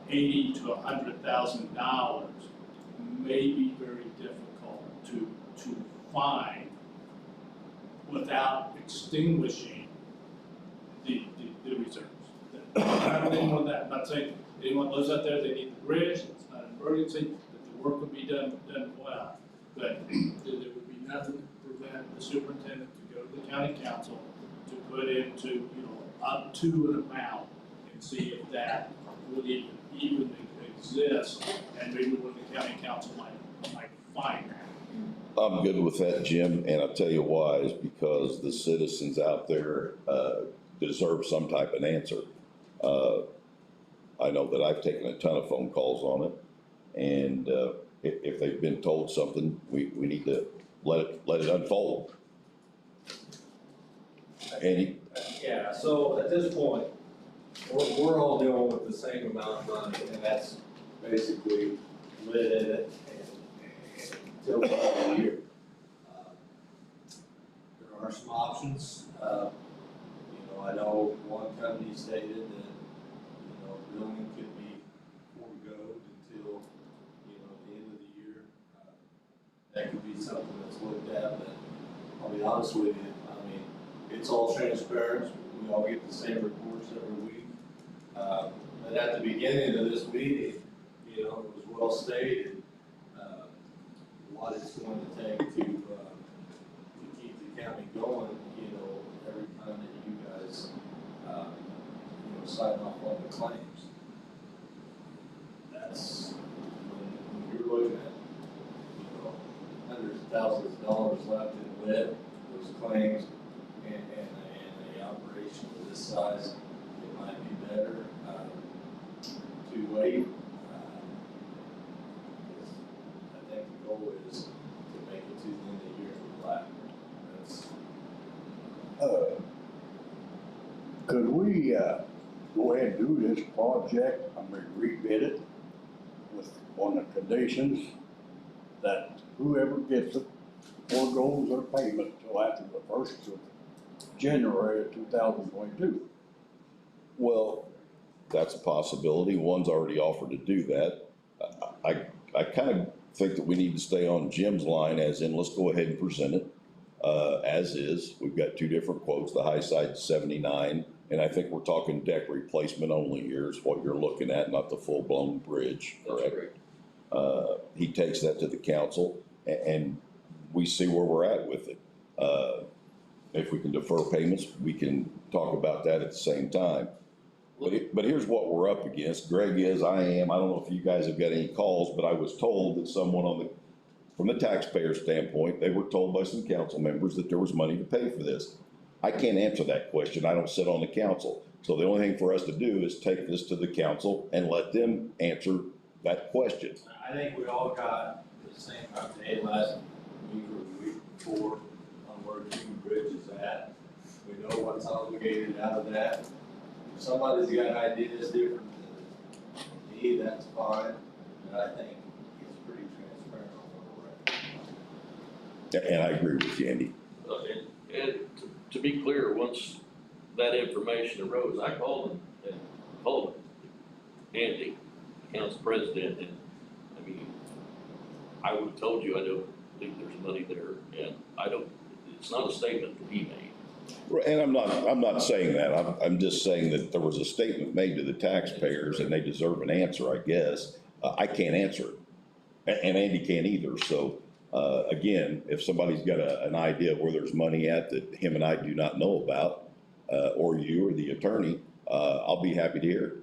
$80,000 to $100,000 may be very difficult to find without extinguishing the reserves. I don't think anyone that, I'm not saying anyone lives out there, they need the bridge, it's not an emergency, that the work will be done well. But there would be nothing to prevent the superintendent to go to the county council to put into, up to an amount and see if that would even exist, and maybe when the county council might find that. I'm good with that, Jim, and I'll tell you why, is because the citizens out there, deserve some type of answer. I know that I've taken a ton of phone calls on it, and, if they've been told something, we need to let it unfold. Andy? Yeah, so at this point, we're all dealing with the same amount of money, and that's basically lit in it until the end of the year. There are some options. I know one company stated that, billing could be foregoed until, the end of the year. That could be something that's looked at, but I'll be honest with you, it's all transparent. We all get the same reports every week. But at the beginning of this meeting, it was well stated, what it's going to take to keep the county going, you know, every time that you guys, sign off on the claims. That's when you're looking at, hundreds of thousands of dollars left in lead, those claims, and an operation of this size, it might be better to wait. I think the goal is to make it to the end of the year with black. Could we, go ahead and do this project, rebid it with, on the conditions that whoever gets it foregoes their payment till after the 1st of January of 2022? Well, that's a possibility. One's already offered to do that. I kind of think that we need to stay on Jim's line, as in, let's go ahead and present it as is. We've got two different quotes. The high side 79, and I think we're talking deck replacement only here is what you're looking at, not the full-blown bridge, correct? He takes that to the council, and we see where we're at with it. If we can defer payments, we can talk about that at the same time. But here's what we're up against. Greg is, I am. I don't know if you guys have got any calls, but I was told that someone from the taxpayer standpoint, they were told by some council members that there was money to pay for this. I can't answer that question. I don't sit on the council. So the only thing for us to do is take this to the council and let them answer that question. I think we all got the same update last week or the week before on where King Bridge is at. We know what's obligated out of that. If somebody's got ideas different than me, that's fine. But I think it's pretty transparent on where we're at. And I agree with you, Andy. And to be clear, once that information arose, I called Andy, council president, and I mean, I would have told you I don't think there's money there, and it's not a statement that he made. And I'm not saying that. I'm just saying that there was a statement made to the taxpayers and they deserve an answer, I guess. I can't answer it, and Andy can't either. So again, if somebody's got an idea of where there's money at that him and I do not know about, or you or the attorney, I'll be happy to hear it.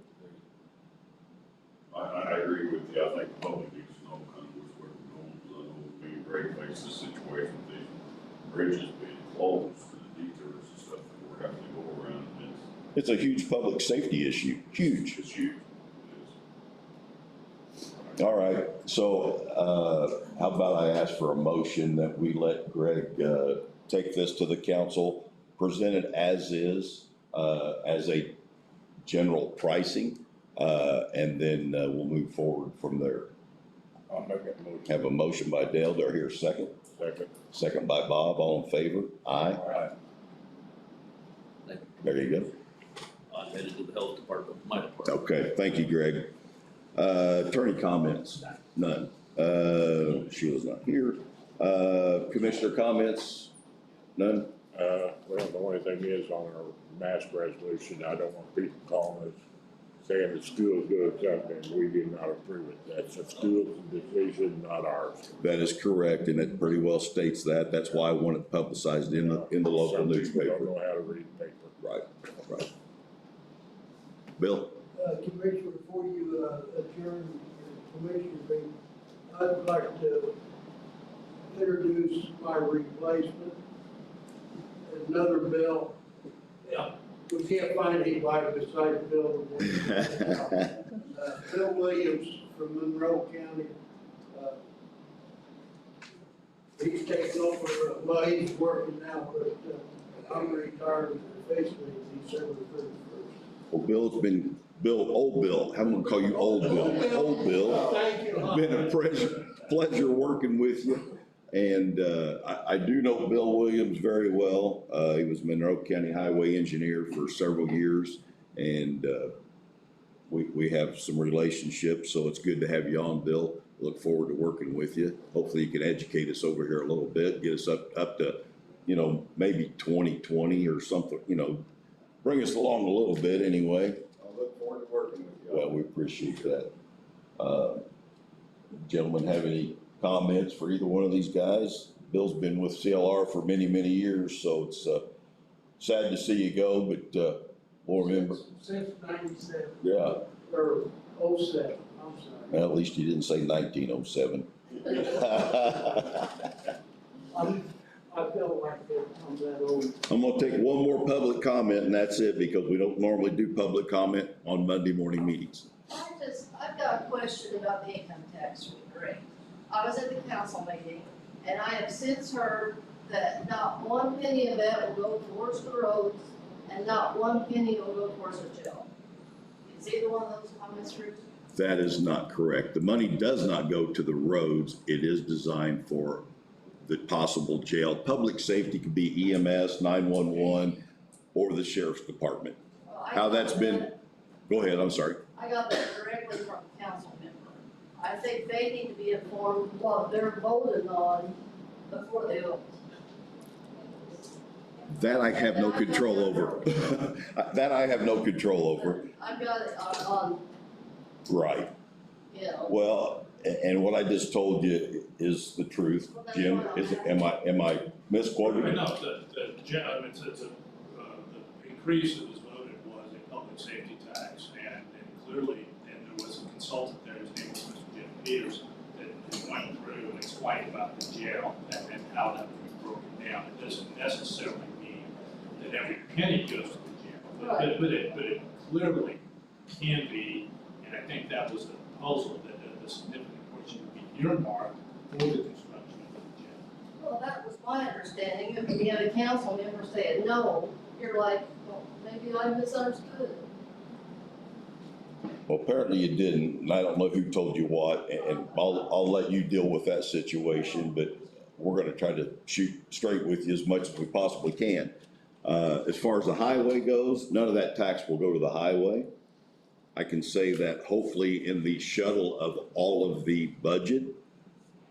I agree with you. I think the public needs to know kind of where we're going. I know being Greg faced this situation with the bridges being closed for the detours and stuff that we're having to go around. It's a huge public safety issue. Huge. It's huge. All right. So how about I ask for a motion that we let Greg take this to the council, present it as is, as a general pricing, and then we'll move forward from there. I'll make that motion. Have a motion by Dale. Do I hear a second? Second. Second by Bob. All in favor? Aye. Aye. There you go. I'm headed to the health department, my department. Okay. Thank you, Greg. Attorney comments? None. Sheila's not here. Commissioner comments? None? Well, the only thing is on our mask resolution, I don't want people calling us saying the school doing something, we did not approve it. That's the school's decision, not ours. That is correct, and it pretty well states that. That's why I want it publicized in the local Some people newspaper. don't know how to read paper. Right, right. Bill? Commissioner, before you adjourn your commissioner meeting, I'd like to introduce my replacement. Another Bill. Yeah. We can't find anybody besides Bill. Bill Williams from Monroe County. He's taking over, well, he's working now, but I'm retired officially December 31st. Well, old Bill, I'm gonna call you old Bill. Old Bill. Thank you. It's been a pleasure working with you. And I do know Bill Williams very well. He was Monroe County Highway Engineer for several years. And we have some relationships, so it's good to have you on, Bill. Look forward to working with you. Hopefully you can educate us over here a little bit, get us up to, maybe 2020 or something, bring us along a little bit anyway. I look forward to working with you. Well, we appreciate that. Gentlemen, have any comments for either one of these guys. Bill's been with CLR for many, many years, so it's, sad to see you go, but, we'll remember. Since 97, Yeah, or 07, I'm sorry. well, at least you didn't say 1907. I felt like I'm that old. I'm gonna take one more public comment and that's it, because we don't normally do public comment on Monday morning meetings. I've got a question about the income tax rate. I was at the council meeting, and I have since heard that not one penny of that will go towards the roads, and not one penny will go towards the jail. Is either one of those comments true? That is not correct. The money does not go to the roads. It is designed for the possible jail. Public safety could be EMS, 911, or the sheriff's department. Well, I How got that's been, that- go ahead, I'm sorry. I got that directly from a council member. I think they need to be informed what they're voting on before they vote. That I have no control over. That I have no control over. I've got it on, Right. you know. Well, and what I just told you is the truth. Jim, am I misquoting? No, the increase that was voted was a public safety tax, and clearly, and there was a consultant there, his name was Mr. Jim Peters, that went through and explained about the jail and how that would be broken down. It doesn't necessarily mean that every penny goes to the jail, but it clearly can be, and I think that was the proposal, that the significant portion would be earmarked for the construction of the jail. Well, that was my understanding. If we had a council member saying no, you're like, well, maybe I misunderstood. Well, apparently you didn't, and I don't know who told you what, and I'll let you deal with that situation, but we're gonna try to shoot straight with you as much as we possibly can. As far as the highway goes, none of that tax will go to the highway. I can say that hopefully in the shuttle of all of the budget,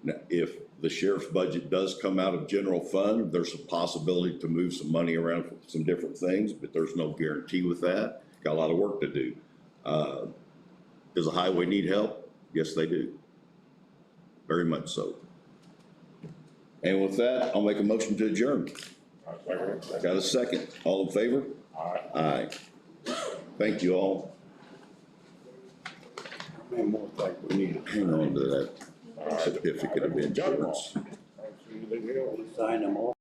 now, if the sheriff's budget does come out of general fund, there's a possibility to move some money around for some different things, but there's no guarantee with that. Got a lot of work to do. Does the highway need help? Yes, they do. Very much so. And with that, I'll make a motion to adjourn. Got a second? All in favor? Aye. Thank you all. Man, more thing. We need to hang on to that certificate of insurance. Sign them all.